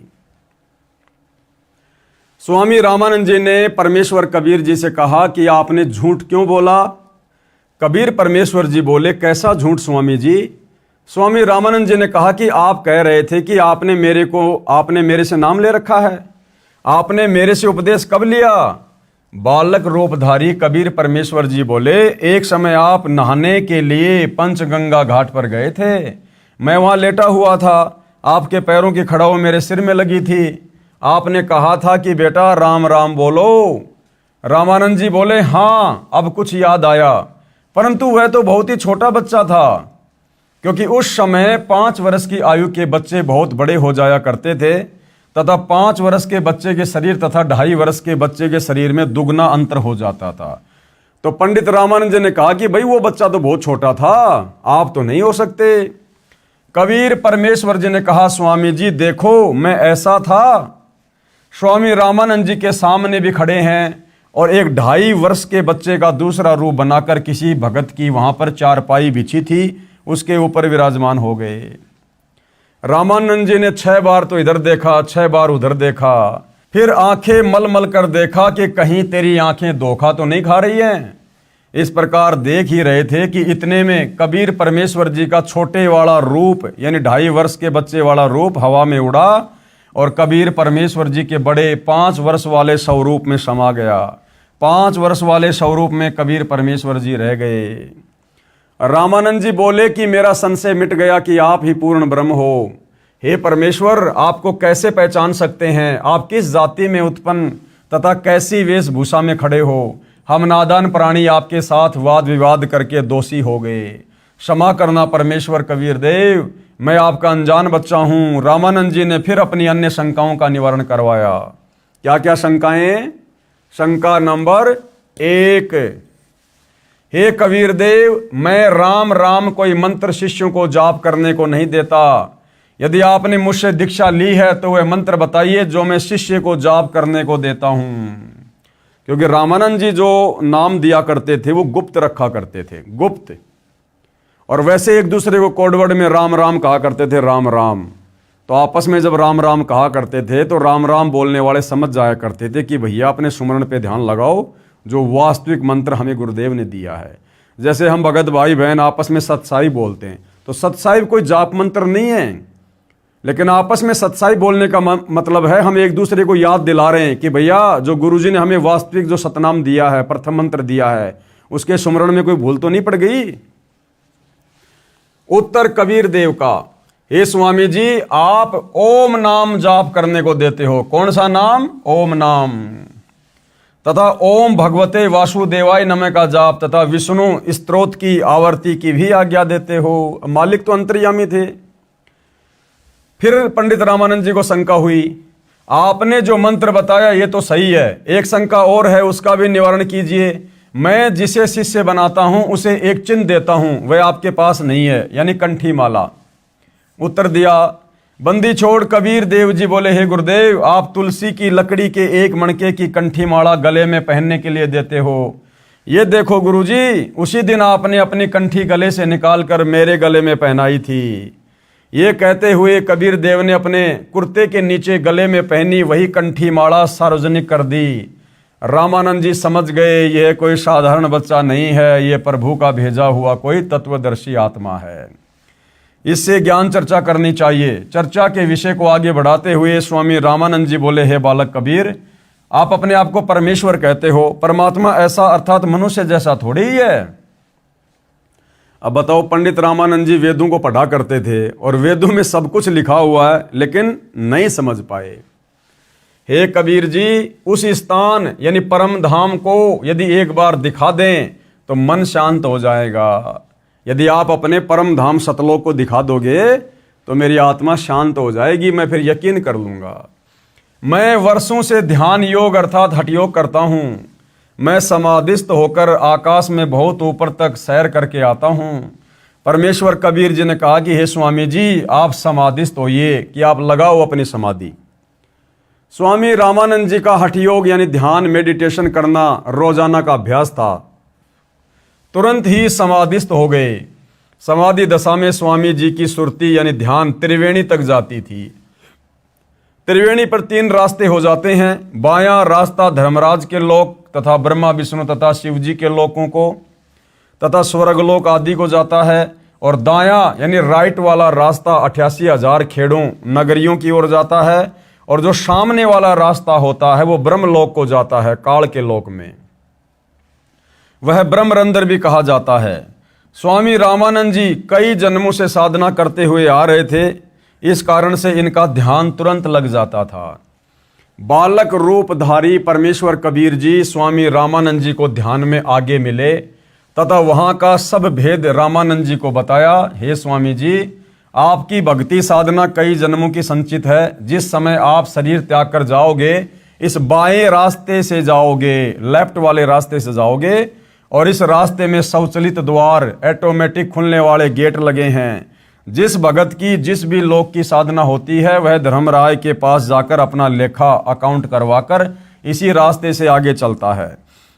स्वामी रामानंद जी ने परमेश्वर कबीर जी से कहा कि आपने झूठ क्यों बोला। कबीर परमेश्वर जी बोले कैसा झूठ स्वामी जी। स्वामी रामानंद जी ने कहा कि आप कह रहे थे कि आपने मेरे से नाम ले रखा है, आपने मेरे से उपदेश कब लिया। बालक रूपधारी कबीर परमेश्वर जी बोले एक समय आप नहाने के लिए पंचगंगा घाट पर गए थे, मैं वहां लेटा हुआ था, आपके पैरों की खड़ाऊ मेरे सिर में लगी थी। आपने कहा था कि बेटा राम राम बोलो। रामानंद जी बोले हाँ अब कुछ याद आया, परंतु वह तो बहुत ही छोटा बच्चा था, क्योंकि उस समय 5 वर्ष की आयु के बच्चे बहुत बड़े हो जाया करते थे तथा 5 वर्ष के बच्चे के शरीर तथा 2.5 वर्ष के बच्चे के शरीर में दुगना अंतर हो जाता था। तो पंडित रामानंद जी ने कहा कि भाई वो बच्चा तो बहुत छोटा था, आप तो नहीं हो सकते। कबीर परमेश्वर जी ने कहा स्वामी जी देखो मैं ऐसा था। स्वामी रामानंद जी के सामने भी खड़े हैं और एक 2.5 वर्ष के बच्चे का दूसरा रूप बनाकर किसी भगत की वहां पर चारपाई बिछी थी उसके ऊपर विराजमान हो गए। रामानंद जी ने 6 बार तो इधर देखा, 6 बार उधर देखा, फिर आंखें मल मल कर देखा कि कहीं तेरी आंखें धोखा तो नहीं खा रही हैं। इस प्रकार देख ही रहे थे कि इतने में कबीर परमेश्वर जी का छोटे वाला रूप यानी 2.5 वर्ष के बच्चे वाला रूप हवा में उड़ा और कबीर परमेश्वर जी के बड़े 5 वर्ष वाले स्वरूप में समा गया। 5 वर्ष वाले स्वरूप में कबीर परमेश्वर जी रह गए। रामानंद जी बोले कि मेरा संशय मिट गया कि आप ही पूर्ण ब्रह्म हो। हे परमेश्वर, आपको कैसे पहचान सकते हैं? आप किस जाति में उत्पन्न तथा कैसी वेशभूषा में खड़े हो? हम नादान प्राणी आपके साथ वाद विवाद करके दोषी हो गए। क्षमा करना परमेश्वर कबीर देव, मैं आपका अनजान बच्चा हूं। रामानंद जी ने फिर अपनी अन्य शंकाओं का निवारण करवाया। क्या क्या शंकाएं? शंका नंबर 1, हे कबीर देव, मैं राम राम कोई मंत्र शिष्यों को जाप करने को नहीं देता। यदि आपने मुझसे दीक्षा ली है तो वह मंत्र बताइए जो मैं शिष्य को जाप करने को देता हूं। क्योंकि रामानंद जी जो नाम दिया करते थे वो गुप्त रखा करते थे, गुप्त। और वैसे एक दूसरे को कोडवर्ड में राम राम कहा करते थे, राम राम। तो आपस में जब राम राम कहा करते थे तो राम राम बोलने वाले समझ जाया करते थे कि भैया अपने सुमरण पे ध्यान लगाओ, जो वास्तविक मंत्र हमें गुरुदेव ने दिया है। जैसे हम भगत भाई बहन आपस में सतसाई बोलते हैं तो सतसाई कोई जाप मंत्र नहीं है, लेकिन आपस में सतसाई बोलने का मतलब है हम एक दूसरे को याद दिला रहे हैं कि भैया जो गुरुजी ने हमें वास्तविक जो सतनाम दिया है, प्रथम मंत्र दिया है, उसके सुमरण में कोई भूल तो नहीं पड़ गई। उत्तर कबीर देव का, हे स्वामी जी, आप ओम नाम जाप करने को देते हो। कौन सा नाम? ओम नाम। तथा ओम भगवते वासुदेवाय नमः का जाप तथा विष्णु स्तोत्र की आवर्ती की भी आज्ञा देते हो। मालिक तो अंतर्यामी थे। फिर पंडित रामानंद जी को शंका हुई, आपने जो मंत्र बताया ये तो सही है, एक शंका और है, उसका भी निवारण कीजिए। मैं जिसे शिष्य बनाता हूं उसे एक चिन्ह देता हूं, वह आपके पास नहीं है, यानी कंठी माला। उत्तर दिया, बंदी छोड़ कबीर देव जी बोले, हे गुरुदेव, आप तुलसी की लकड़ी के एक मणके की कंठी माला गले में पहनने के लिए देते हो। ये देखो गुरुजी, उसी दिन आपने अपनी कंठी गले से निकालकर मेरे गले में पहनाई थी। ये कहते हुए कबीर देव ने अपने कुर्ते के नीचे गले में पहनी वही कंठी माला सार्वजनिक कर दी। रामानंद जी समझ गए यह कोई साधारण बच्चा नहीं है, यह प्रभु का भेजा हुआ कोई तत्वदर्शी आत्मा है। इससे ज्ञान चर्चा करनी चाहिए। चर्चा के विषय को आगे बढ़ाते हुए स्वामी रामानंद जी बोले, हे बालक कबीर, आप अपने आप को परमेश्वर कहते हो, परमात्मा ऐसा अर्थात मनुष्य जैसा थोड़ी ही है। अब बताओ, पंडित रामानंद जी वेदों को पढ़ा करते थे और वेदों में सब कुछ लिखा हुआ है लेकिन नहीं समझ पाए। हे कबीर जी, उस स्थान यानी परम धाम को यदि एक बार दिखा दें तो मन शांत हो जाएगा। यदि आप अपने परम धाम सतलोक को दिखा दोगे तो मेरी आत्मा शांत हो जाएगी, मैं फिर यकीन कर लूंगा। मैं वर्षों से ध्यान योग अर्थात हठ योग करता हूं। मैं समाधिस्थ होकर आकाश में बहुत ऊपर तक सैर करके आता हूं। परमेश्वर कबीर जी ने कहा कि हे स्वामी जी, आप समाधिस्थ होइए, कि आप लगाओ अपनी समाधि। स्वामी रामानंद जी का हठ योग यानी ध्यान मेडिटेशन करना रोजाना का अभ्यास था। तुरंत ही समाधिस्थ हो गए। समाधि दशा में स्वामी जी की सुरती यानी ध्यान त्रिवेणी तक जाती थी। त्रिवेणी पर 3 रास्ते हो जाते हैं। बायां रास्ता धर्मराज के लोक तथा ब्रह्मा विष्णु तथा शिव जी के लोकों को तथा स्वर्गलोक आदि को जाता है, और दायां यानी राइट वाला रास्ता 88,000 खेड़ों नगरियों की ओर जाता है, और जो सामने वाला रास्ता होता है वो ब्रह्मलोक को जाता है, काल के लोक में। वह ब्रह्मरंध्र भी कहा जाता है। स्वामी रामानंद जी कई जन्मों से साधना करते हुए आ रहे थे, इस कारण से इनका ध्यान तुरंत लग जाता था। बालक रूपधारी परमेश्वर कबीर जी स्वामी रामानंद जी को ध्यान में आगे मिले तथा वहां का सब भेद रामानंद जी को बताया। हे स्वामी जी, आपकी भक्ति साधना कई जन्मों की संचित है। जिस समय आप शरीर त्याग कर जाओगे, इस बाएं रास्ते से जाओगे, लेफ्ट वाले रास्ते से जाओगे, और इस रास्ते में स्वचालित द्वार, ऑटोमेटिक खुलने वाले गेट लगे हैं। जिस भगत की जिस भी लोक की साधना होती है वह धर्मराय के पास जाकर अपना लेखा अकाउंट करवाकर इसी रास्ते से आगे चलता है।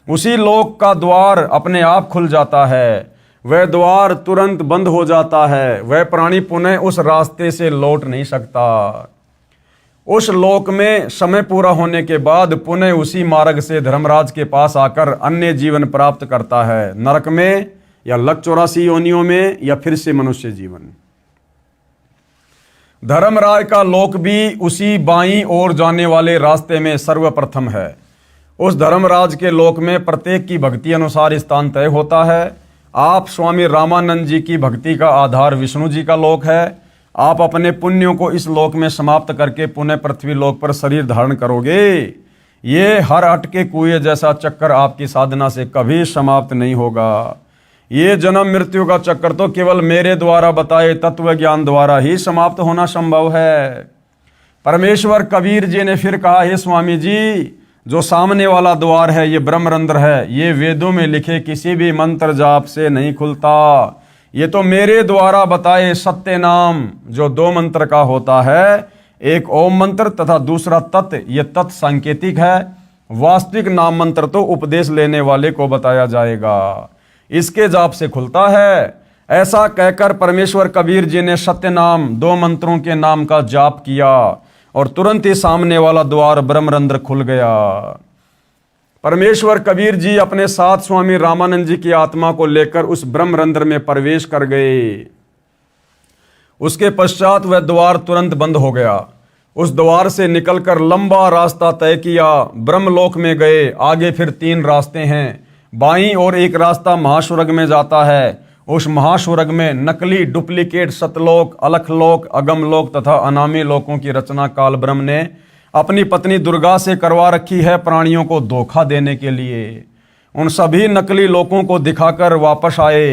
उसी लोक का द्वार अपने आप खुल जाता है, वह द्वार तुरंत बंद हो जाता है। वह प्राणी पुनः उस रास्ते से लौट नहीं सकता। उस लोक में समय पूरा होने के बाद पुनः उसी मार्ग से धर्मराज के पास आकर अन्य जीवन प्राप्त करता है, नरक में या लक 84 योनियों में या फिर से मनुष्य जीवन। धर्मराज का लोक भी उसी बाईं ओर जाने वाले रास्ते में सर्वप्रथम है। उस धर्मराज के लोक में प्रत्येक की भक्ति अनुसार स्थान तय होता है। आप स्वामी रामानंद जी की भक्ति का आधार विष्णु जी का लोक है। आप अपने पुण्यों को इस लोक में समाप्त करके पुनः पृथ्वी लोक पर शरीर धारण करोगे। ये हर अटके कुएं जैसा चक्कर आपकी साधना से कभी समाप्त नहीं होगा। ये जन्म मृत्यु का चक्कर तो केवल मेरे द्वारा बताए तत्व ज्ञान द्वारा ही समाप्त होना संभव है। परमेश्वर कबीर जी ने फिर कहा, हे स्वामी जी, जो सामने वाला द्वार है ये ब्रह्मरंध्र है, ये वेदों में लिखे किसी भी मंत्र जाप से नहीं खुलता। ये तो मेरे द्वारा बताए सत्य नाम जो 2 मंत्र का होता है, एक ओम मंत्र तथा दूसरा तत्, ये तत् सांकेतिक है। वास्तविक नाम मंत्र तो उपदेश लेने वाले को बताया जाएगा, इसके जाप से खुलता है। ऐसा कहकर परमेश्वर कबीर जी ने सत्य नाम 2 मंत्रों के नाम का जाप किया और तुरंत ही सामने वाला द्वार ब्रह्मरंध्र खुल गया। परमेश्वर कबीर जी अपने साथ स्वामी रामानंद जी की आत्मा को लेकर उस ब्रह्मरंध्र में प्रवेश कर गए। उसके पश्चात वह द्वार तुरंत बंद हो गया। उस द्वार से निकलकर लंबा रास्ता तय किया, ब्रह्मलोक में गए। आगे फिर 3 रास्ते हैं। बाईं ओर एक रास्ता महास्वर्ग में जाता है। उस महास्वर्ग में नकली डुप्लीकेट सतलोक, अलखलोक, अगमलोक तथा अनामी लोकों की रचना काल ब्रह्म ने अपनी पत्नी दुर्गा से करवा रखी है, प्राणियों को धोखा देने के लिए। उन सभी नकली लोकों को दिखाकर वापस आए।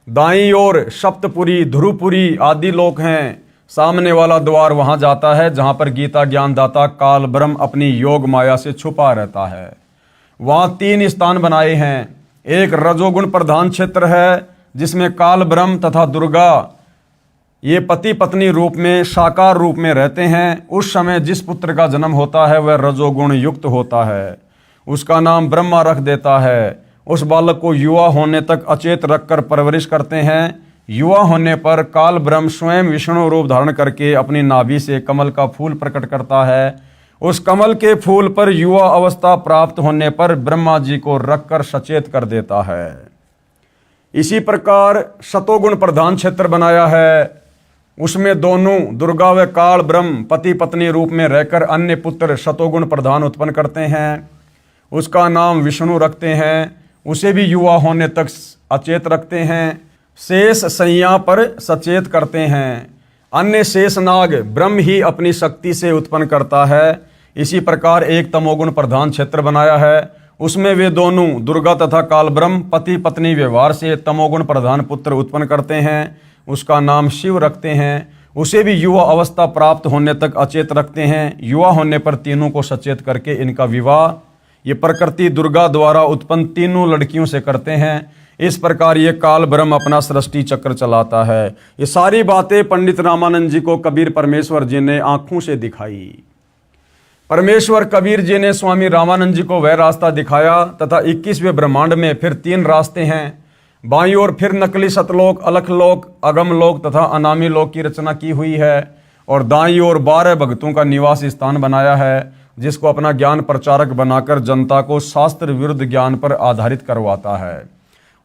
दाईं ओर सप्तपुरी, ध्रुवपुरी आदि लोक हैं। सामने वाला द्वार वहां जाता है जहां पर गीता ज्ञानदाता काल ब्रह्म अपनी योग माया से छुपा रहता है। वहां 3 स्थान बनाए हैं। एक रजोगुण प्रधान क्षेत्र है जिसमें काल ब्रह्म तथा दुर्गा ये पति पत्नी रूप में साकार रूप में रहते हैं। उस समय जिस पुत्र का जन्म होता है वह रजोगुण युक्त होता है, उसका नाम ब्रह्मा रख देता है। उस बालक को युवा होने तक अचेत रखकर परवरिश करते हैं। युवा होने पर काल ब्रह्म स्वयं विष्णु रूप धारण करके अपनी नाभि से कमल का फूल प्रकट करता है। उस कमल के फूल पर युवा अवस्था प्राप्त होने पर ब्रह्मा जी को रखकर सचेत कर देता है। इसी प्रकार शतोगुण प्रधान क्षेत्र बनाया है। उसमें दोनों दुर्गा व काल ब्रह्म पति पत्नी रूप में रहकर अन्य पुत्र शतोगुण प्रधान उत्पन्न करते हैं। उसका नाम विष्णु रखते हैं। उसे भी युवा होने तक अचेत रखते हैं। शेष सैया पर सचेत करते हैं। अन्य शेष नाग ब्रह्म ही अपनी शक्ति से उत्पन्न करता है। इसी प्रकार एक तमोगुण प्रधान क्षेत्र बनाया है। उसमें वे दोनों दुर्गा तथा काल ब्रह्म पति पत्नी व्यवहार से तमोगुण प्रधान पुत्र उत्पन्न करते हैं। उसका नाम शिव रखते हैं। उसे भी युवा अवस्था प्राप्त होने तक अचेत रखते हैं। युवा होने पर तीनों को सचेत करके इनका विवाह ये प्रकृति दुर्गा द्वारा उत्पन्न तीनों लड़कियों से करते हैं। इस प्रकार ये काल ब्रह्म अपना सृष्टि चक्र चलाता है। ये सारी बातें पंडित रामानंद जी को कबीर परमेश्वर जी ने आंखों से दिखाई। परमेश्वर कबीर जी ने स्वामी रामानंद जी को वह रास्ता दिखाया तथा 21वें ब्रह्मांड में फिर 3 रास्ते हैं। बाईं ओर फिर नकली सतलोक, अलखलोक, अगमलोक तथा अनामी लोक की रचना की हुई है और दाईं ओर 12 भक्तों का निवास स्थान बनाया है, जिसको अपना ज्ञान प्रचारक बनाकर जनता को शास्त्र विरुद्ध ज्ञान पर आधारित करवाता है।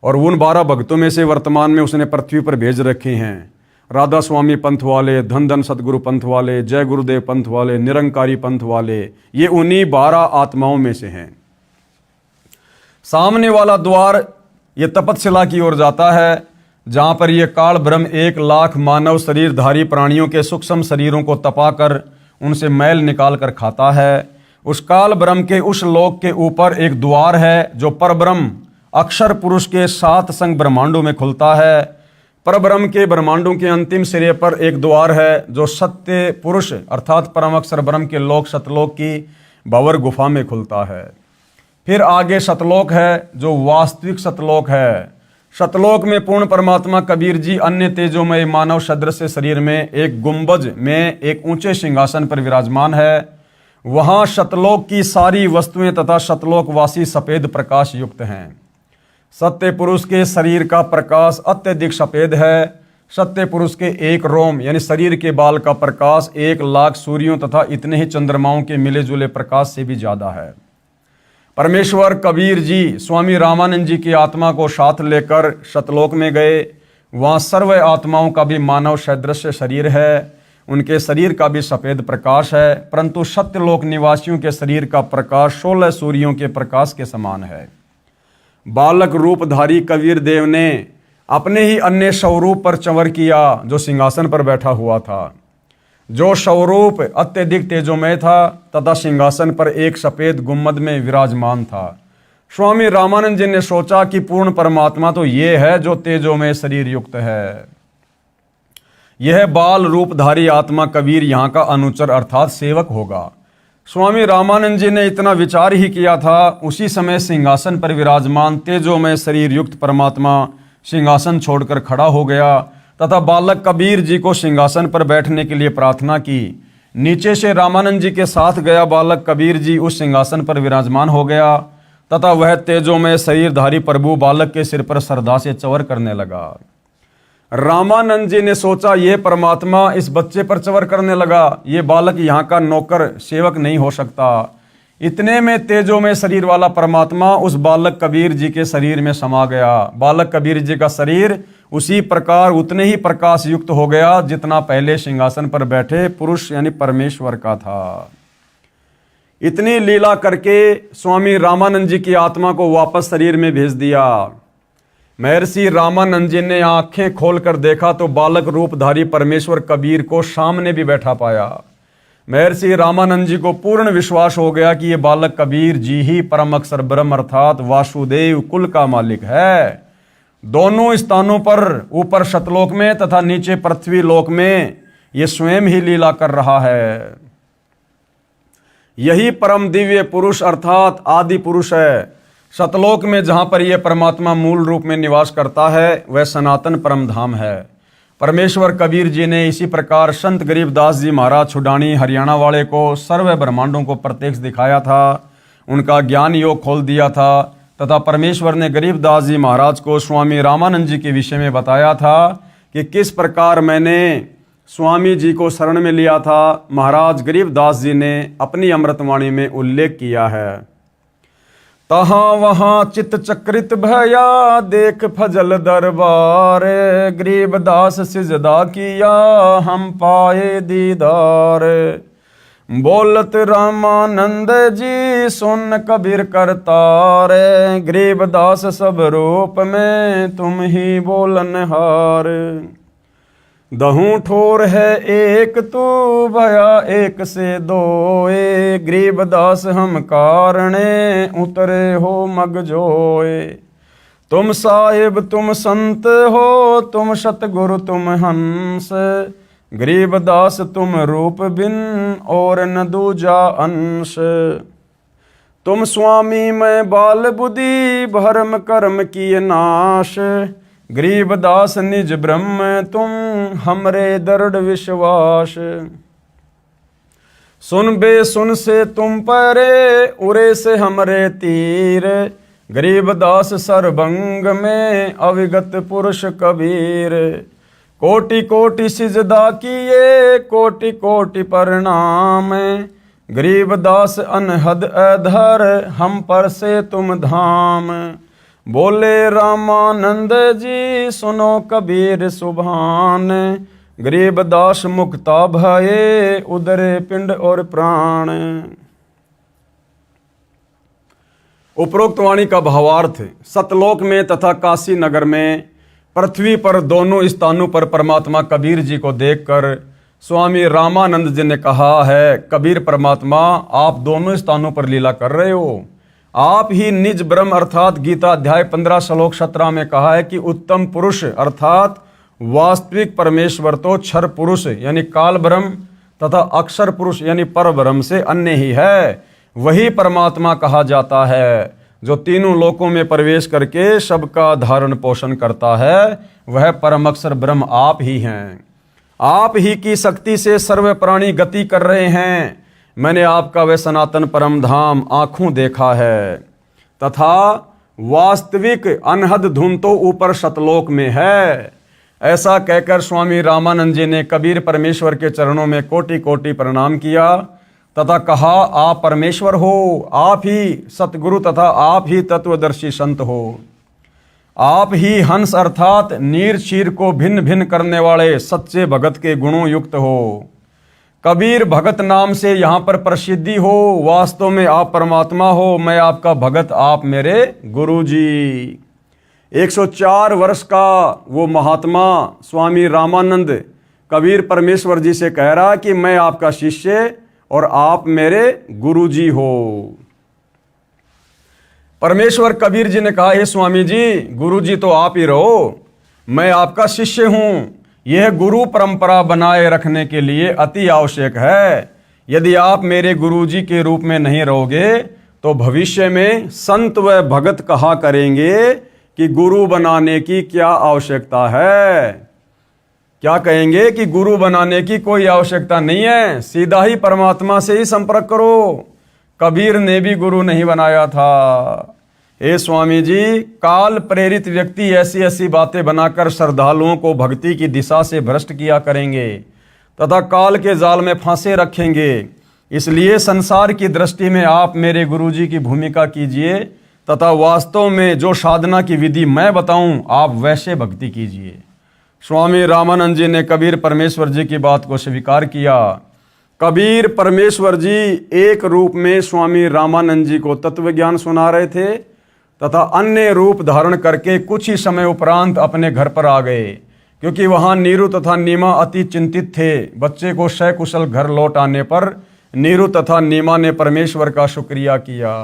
और उन 12 भक्तों में से वर्तमान में उसने पृथ्वी पर भेज रखे हैं राधा स्वामी पंथ वाले, धन धन सतगुरु पंथ वाले, जय गुरुदेव पंथ वाले, निरंकारी पंथ वाले। ये उन्हीं 12 आत्माओं में से हैं। सामने वाला द्वार ये तपतशिला की ओर जाता है, जहां पर ये काल ब्रह्म 1 लाख मानव शरीरधारी प्राणियों के सूक्ष्म शरीरों को तपाकर उनसे मैल निकाल कर खाता है। उस काल ब्रह्म के उस लोक के ऊपर एक द्वार है जो परब्रह्म अक्षर पुरुष के 7 संग ब्रह्मांडों में खुलता है। परब्रह्म के ब्रह्मांडों के अंतिम सिरे पर एक द्वार है जो सत्य पुरुष अर्थात परम अक्षर ब्रह्म के लोक सतलोक की भंवर गुफा में खुलता है। फिर आगे सतलोक है जो वास्तविक सतलोक है। सतलोक में पूर्ण परमात्मा कबीर जी अन्य तेजोमय मानव सदृश शरीर में एक गुंबज में एक ऊंचे सिंहासन पर विराजमान है। वहां सतलोक की सारी वस्तुएं तथा सतलोकवासी सफेद प्रकाश युक्त हैं। सत्य पुरुष के शरीर का प्रकाश अत्यधिक सफेद है। सत्य पुरुष के एक रोम यानी शरीर के बाल का प्रकाश 1,00,000 सूर्यों तथा इतने ही चंद्रमाओं के मिले जुले प्रकाश से भी ज्यादा है। परमेश्वर कबीर जी स्वामी रामानंद जी की आत्मा को साथ लेकर सतलोक में गए। वहाँ सर्व आत्माओं का भी मानव सदृश शरीर है, उनके शरीर का भी सफ़ेद प्रकाश है, परंतु सत्यलोक निवासियों के शरीर का प्रकाश 16 सूर्यों के प्रकाश के समान है। बालक रूपधारी कबीर देव ने अपने ही अन्य स्वरूप पर चंवर किया जो सिंहासन पर बैठा हुआ था। जो स्वरूप अत्यधिक तेजोमय था तथा सिंहासन पर एक सफ़ेद गुम्मद में विराजमान था। स्वामी रामानंद जी ने सोचा कि पूर्ण परमात्मा तो ये है जो तेजोमय शरीर युक्त है। यह बाल रूपधारी आत्मा कबीर यहाँ का अनुचर अर्थात सेवक होगा। स्वामी रामानंद जी ने इतना विचार ही किया था, उसी समय सिंहासन पर विराजमान तेजोमय शरीर युक्त परमात्मा सिंहासन छोड़कर खड़ा हो गया तथा बालक कबीर जी को सिंहासन पर बैठने के लिए प्रार्थना की। नीचे से रामानंद जी के साथ गया बालक कबीर जी उस सिंहासन पर विराजमान हो गया तथा वह तेजोमय शरीरधारी प्रभु बालक के सिर पर श्रद्धा से चंवर करने लगा। रामानंद जी ने सोचा ये परमात्मा इस बच्चे पर चंवर करने लगा, ये बालक यहाँ का नौकर सेवक नहीं हो सकता। इतने में तेजोमय शरीर वाला परमात्मा उस बालक कबीर जी के शरीर में समा गया। बालक कबीर जी का शरीर उसी प्रकार उतने ही प्रकाश युक्त हो गया जितना पहले सिंहासन पर बैठे पुरुष यानी परमेश्वर का था। इतनी लीला करके स्वामी रामानंद जी की आत्मा को वापस शरीर में भेज दिया। महर्षि रामानंद जी ने आंखें खोलकर देखा तो बालक रूपधारी परमेश्वर कबीर को सामने भी बैठा पाया। महर्षि रामानंद जी को पूर्ण विश्वास हो गया कि ये बालक कबीर जी ही परम अक्षर ब्रह्म अर्थात वासुदेव कुल का मालिक है। दोनों स्थानों पर ऊपर सतलोक में तथा नीचे पृथ्वी लोक में ये स्वयं ही लीला कर रहा है। यही परम दिव्य पुरुष अर्थात आदि पुरुष है। सतलोक में जहाँ पर यह परमात्मा मूल रूप में निवास करता है वह सनातन परम धाम है। परमेश्वर कबीर जी ने इसी प्रकार संत गरीबदास जी महाराज छुडानी हरियाणा वाले को सर्व ब्रह्मांडों को प्रत्यक्ष दिखाया था, उनका ज्ञान योग खोल दिया था तथा परमेश्वर ने गरीबदास जी महाराज को स्वामी रामानंद जी के विषय में बताया था कि किस प्रकार मैंने स्वामी जी को शरण में लिया था। महाराज गरीबदास जी ने अपनी अमृतवाणी में उल्लेख किया है, तहाँ वहाँ चित चक्रित भया देख फजल दरबार, गरीबदास सिजदा किया हम पाए दीदार। बोलत रामानंद जी सुन कबीर करतार, गरीबदास सब रूप में तुम ही बोलनहार। दहूँ ठोर है एक तू भया एक से दोए, गरीबदास हम कारणे उतरे हो मग जोए। तुम साहिब तुम संत हो तुम सतगुरु तुम हंस, गरीबदास तुम रूप बिन और न दूजा अंश। तुम स्वामी मैं बाल बुद्धि भरम कर्म किए नाश, गरीबदास निज ब्रह्म तुम हमरे दृढ़ विश्वास। सुन बे सुन से तुम परे उरे से हमरे तीर, गरीबदास सरभंग में अविगत पुरुष कबीर। कोटि कोटि सिजदा किए कोटि कोटि प्रणाम, गरीबदास अनहद अधर हम पर से तुम धाम। बोले रामानंद जी सुनो कबीर सुभान, गरीबदास मुक्ता भये उदरे पिंड और प्राण। उपरोक्त वाणी का भावार्थ, सतलोक में तथा काशी नगर में पृथ्वी पर दोनों स्थानों पर परमात्मा कबीर जी को देखकर स्वामी रामानंद जी ने कहा है, कबीर परमात्मा आप दोनों स्थानों पर लीला कर रहे हो। आप ही निज ब्रह्म अर्थात गीता अध्याय 15 श्लोक 17 में कहा है कि उत्तम पुरुष अर्थात वास्तविक परमेश्वर तो क्षर पुरुष यानी काल ब्रह्म तथा अक्षर पुरुष यानी पर ब्रह्म से अन्य ही है। वही परमात्मा कहा जाता है जो तीनों लोकों में प्रवेश करके सबका धारण पोषण करता है, वह परम अक्षर ब्रह्म आप ही हैं। आप ही की शक्ति से सर्व प्राणी गति कर रहे हैं। मैंने आपका वह सनातन परम धाम आँखों देखा है तथा वास्तविक अनहद धुन तो ऊपर सतलोक में है। ऐसा कहकर स्वामी रामानंद जी ने कबीर परमेश्वर के चरणों में कोटि कोटि प्रणाम किया तथा कहा, आप परमेश्वर हो, आप ही सतगुरु तथा आप ही तत्वदर्शी संत हो। आप ही हंस अर्थात नीर क्षीर को भिन्न भिन्न करने वाले सच्चे भगत के गुणों युक्त हो। कबीर भगत नाम से यहाँ पर प्रसिद्धि हो, वास्तव में आप परमात्मा हो, मैं आपका भगत, आप मेरे गुरु जी। 104 वर्ष का वो महात्मा स्वामी रामानंद कबीर परमेश्वर जी से कह रहा कि मैं आपका शिष्य और आप मेरे गुरु जी हो। परमेश्वर कबीर जी ने कहा, हे स्वामी जी, गुरु जी तो आप ही रहो, मैं आपका शिष्य हूं। यह गुरु परंपरा बनाए रखने के लिए अति आवश्यक है। यदि आप मेरे गुरु जी के रूप में नहीं रहोगे तो भविष्य में संत व भगत कहा करेंगे कि गुरु बनाने की क्या आवश्यकता है। क्या कहेंगे कि गुरु बनाने की कोई आवश्यकता नहीं है, सीधा ही परमात्मा से ही संपर्क करो। कबीर ने भी गुरु नहीं बनाया था। हे स्वामी जी, काल प्रेरित व्यक्ति ऐसी ऐसी बातें बनाकर श्रद्धालुओं को भक्ति की दिशा से भ्रष्ट किया करेंगे तथा काल के जाल में फांसे रखेंगे। इसलिए संसार की दृष्टि में आप मेरे गुरुजी की भूमिका कीजिए तथा वास्तव में जो साधना की विधि मैं बताऊं आप वैसे भक्ति कीजिए। स्वामी रामानंद जी ने कबीर परमेश्वर जी की बात को स्वीकार किया। कबीर परमेश्वर जी एक रूप में स्वामी रामानंद जी को तत्व ज्ञान सुना रहे थे तथा अन्य रूप धारण करके कुछ ही समय उपरांत अपने घर पर आ गए, क्योंकि वहां नीरू तथा नीमा अति चिंतित थे। बच्चे को सकुशल घर लौट आने पर नीरू तथा नीमा ने परमेश्वर का शुक्रिया किया।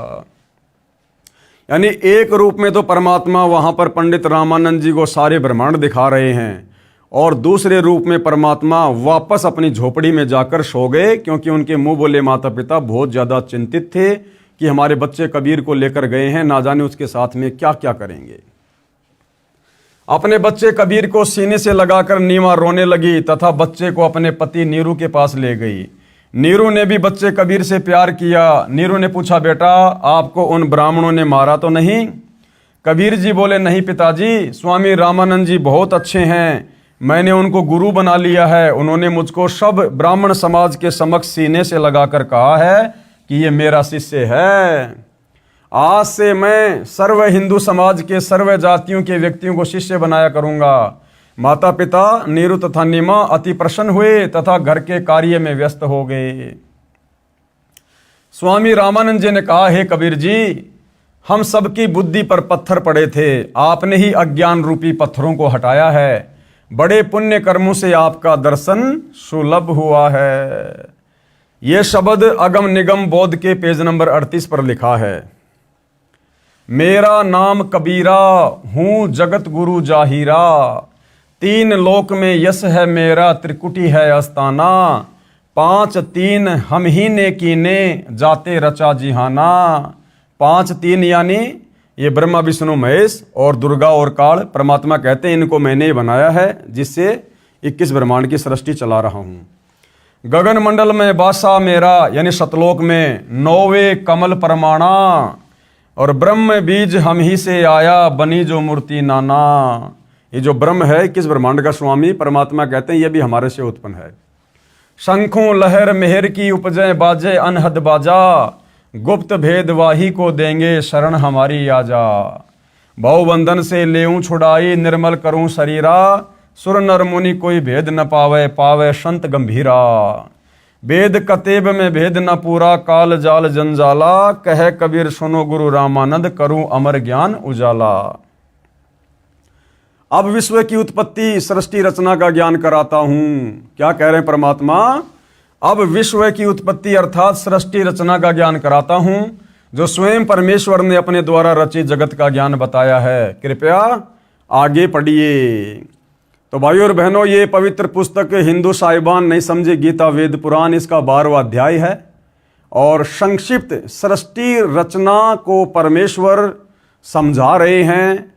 यानी एक रूप में तो परमात्मा वहां पर पंडित रामानंद जी को सारे ब्रह्मांड दिखा रहे हैं और दूसरे रूप में परमात्मा वापस अपनी झोपड़ी में जाकर सो गए, क्योंकि उनके मुंह बोले माता पिता बहुत ज़्यादा चिंतित थे कि हमारे बच्चे कबीर को लेकर गए हैं, ना जाने उसके साथ में क्या क्या करेंगे। अपने बच्चे कबीर को सीने से लगाकर नीमा रोने लगी तथा बच्चे को अपने पति नीरू के पास ले गई। नीरू ने भी बच्चे कबीर से प्यार किया। नीरू ने पूछा, बेटा आपको उन ब्राह्मणों ने मारा तो नहीं? कबीर जी बोले, नहीं पिताजी, स्वामी रामानंद जी बहुत अच्छे हैं, मैंने उनको गुरु बना लिया है। उन्होंने मुझको सब ब्राह्मण समाज के समक्ष सीने से लगाकर कहा है कि ये मेरा शिष्य है। आज से मैं सर्व हिंदू समाज के सर्व जातियों के व्यक्तियों को शिष्य बनाया करूंगा। माता पिता नीरू तथा नीमा अति प्रसन्न हुए तथा घर के कार्य में व्यस्त हो गए। स्वामी रामानंद जी ने कहा, हे कबीर जी, हम सबकी बुद्धि पर पत्थर पड़े थे, आपने ही अज्ञान रूपी पत्थरों को हटाया है। बड़े पुण्य कर्मों से आपका दर्शन सुलभ हुआ है। ये शब्द अगम निगम बोध के पेज नंबर 38 पर लिखा है। मेरा नाम कबीरा, हूँ जगत गुरु जाहिरा, तीन लोक में यश है मेरा, त्रिकुटी है अस्ताना, 5 3 हम ही ने कीने, जाते रचा जिहाना। 5 3 यानी ये ब्रह्मा विष्णु महेश और दुर्गा और काल परमात्मा कहते हैं, इनको मैंने ही बनाया है, जिससे 21 ब्रह्मांड की सृष्टि चला रहा हूँ। गगन मंडल में बासा मेरा, यानी सतलोक में 9वें कमल परमाणा, और ब्रह्म बीज हम ही से आया, बनी जो मूर्ति नाना। ये जो ब्रह्म है 21 ब्रह्मांड का स्वामी परमात्मा कहते हैं, ये भी हमारे से उत्पन्न है। शंखों लहर मेहर की उपजय बाजे अनहद बाजा, गुप्त भेद वाही को देंगे शरण हमारी आजा। बहुबंधन से लेऊं छुड़ाई, निर्मल करूं शरीरा, सुर नर मुनि कोई भेद न पावे, पावे संत गंभीरा। वेद कतेब में भेद न पूरा, काल जाल जंजाला, कहे कबीर सुनो गुरु रामानंद, करूं अमर ज्ञान उजाला। अब विश्व की उत्पत्ति सृष्टि रचना का ज्ञान कराता हूं। क्या कह रहे हैं परमात्मा? अब विश्व की उत्पत्ति अर्थात सृष्टि रचना का ज्ञान कराता हूं, जो स्वयं परमेश्वर ने अपने द्वारा रचित जगत का ज्ञान बताया है। कृपया आगे पढ़िए। तो भाइयों और बहनों, ये पवित्र पुस्तक हिंदू साहिबान नहीं समझे गीता वेद पुराण, इसका 12वां अध्याय है और संक्षिप्त सृष्टि रचना को परमेश्वर समझा रहे हैं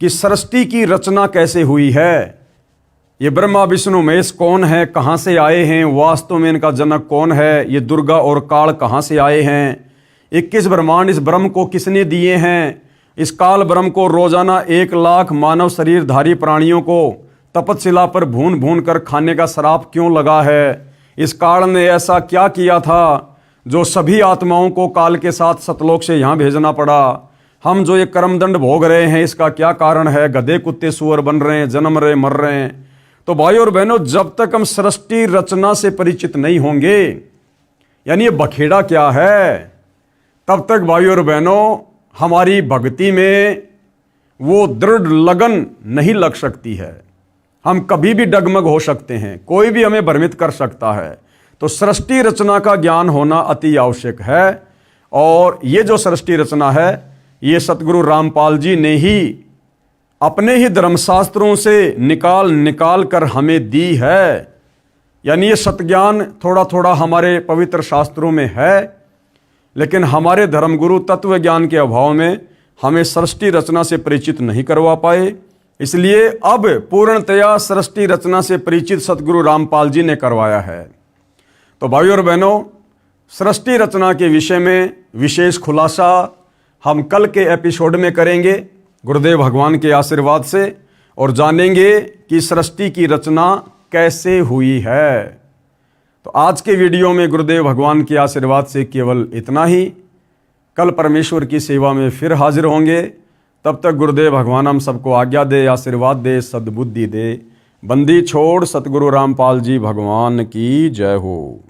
कि सृष्टि की रचना कैसे हुई है। ये ब्रह्मा विष्णु महेश कौन है, कहाँ से आए हैं, वास्तव में इनका जनक कौन है, ये दुर्गा और काल कहाँ से आए हैं, 21 ब्रह्मांड इस ब्रह्म को किसने दिए हैं। इस काल ब्रह्म को रोजाना 1 लाख मानव शरीरधारी प्राणियों को तपतशिला पर भून भून कर खाने का श्राप क्यों लगा है? इस काल ने ऐसा क्या किया था जो सभी आत्माओं को काल के साथ सतलोक से यहाँ भेजना पड़ा? हम जो ये कर्मदंड भोग रहे हैं इसका क्या कारण है? गधे कुत्ते सुअर बन रहे हैं, जन्म रहे, मर रहे हैं। तो भाइयों और बहनों, जब तक हम सृष्टि रचना से परिचित नहीं होंगे, यानी ये बखेड़ा क्या है, तब तक भाइयों और बहनों हमारी भक्ति में वो दृढ़ लगन नहीं लग सकती है। हम कभी भी डगमग हो सकते हैं, कोई भी हमें भ्रमित कर सकता है। तो सृष्टि रचना का ज्ञान होना अति आवश्यक है। और ये जो सृष्टि रचना है ये सतगुरु रामपाल जी ने ही अपने ही धर्मशास्त्रों से निकाल कर हमें दी है। यानी ये सतज्ञान थोड़ा थोड़ा हमारे पवित्र शास्त्रों में है, लेकिन हमारे धर्मगुरु तत्व ज्ञान के अभाव में हमें सृष्टि रचना से परिचित नहीं करवा पाए। इसलिए अब पूर्णतया सृष्टि रचना से परिचित सतगुरु रामपाल जी ने करवाया है। तो भाइयों और बहनों, सृष्टि रचना के विषय में विशेष खुलासा हम कल के एपिसोड में करेंगे गुरुदेव भगवान के आशीर्वाद से, और जानेंगे कि सृष्टि की रचना कैसे हुई है। तो आज के वीडियो में गुरुदेव भगवान के आशीर्वाद से केवल इतना ही। कल परमेश्वर की सेवा में फिर हाजिर होंगे। तब तक गुरुदेव भगवान हम सबको आज्ञा दे, आशीर्वाद दे, सद्बुद्धि दे। बंदी छोड़ सतगुरु रामपाल जी भगवान की जय हो।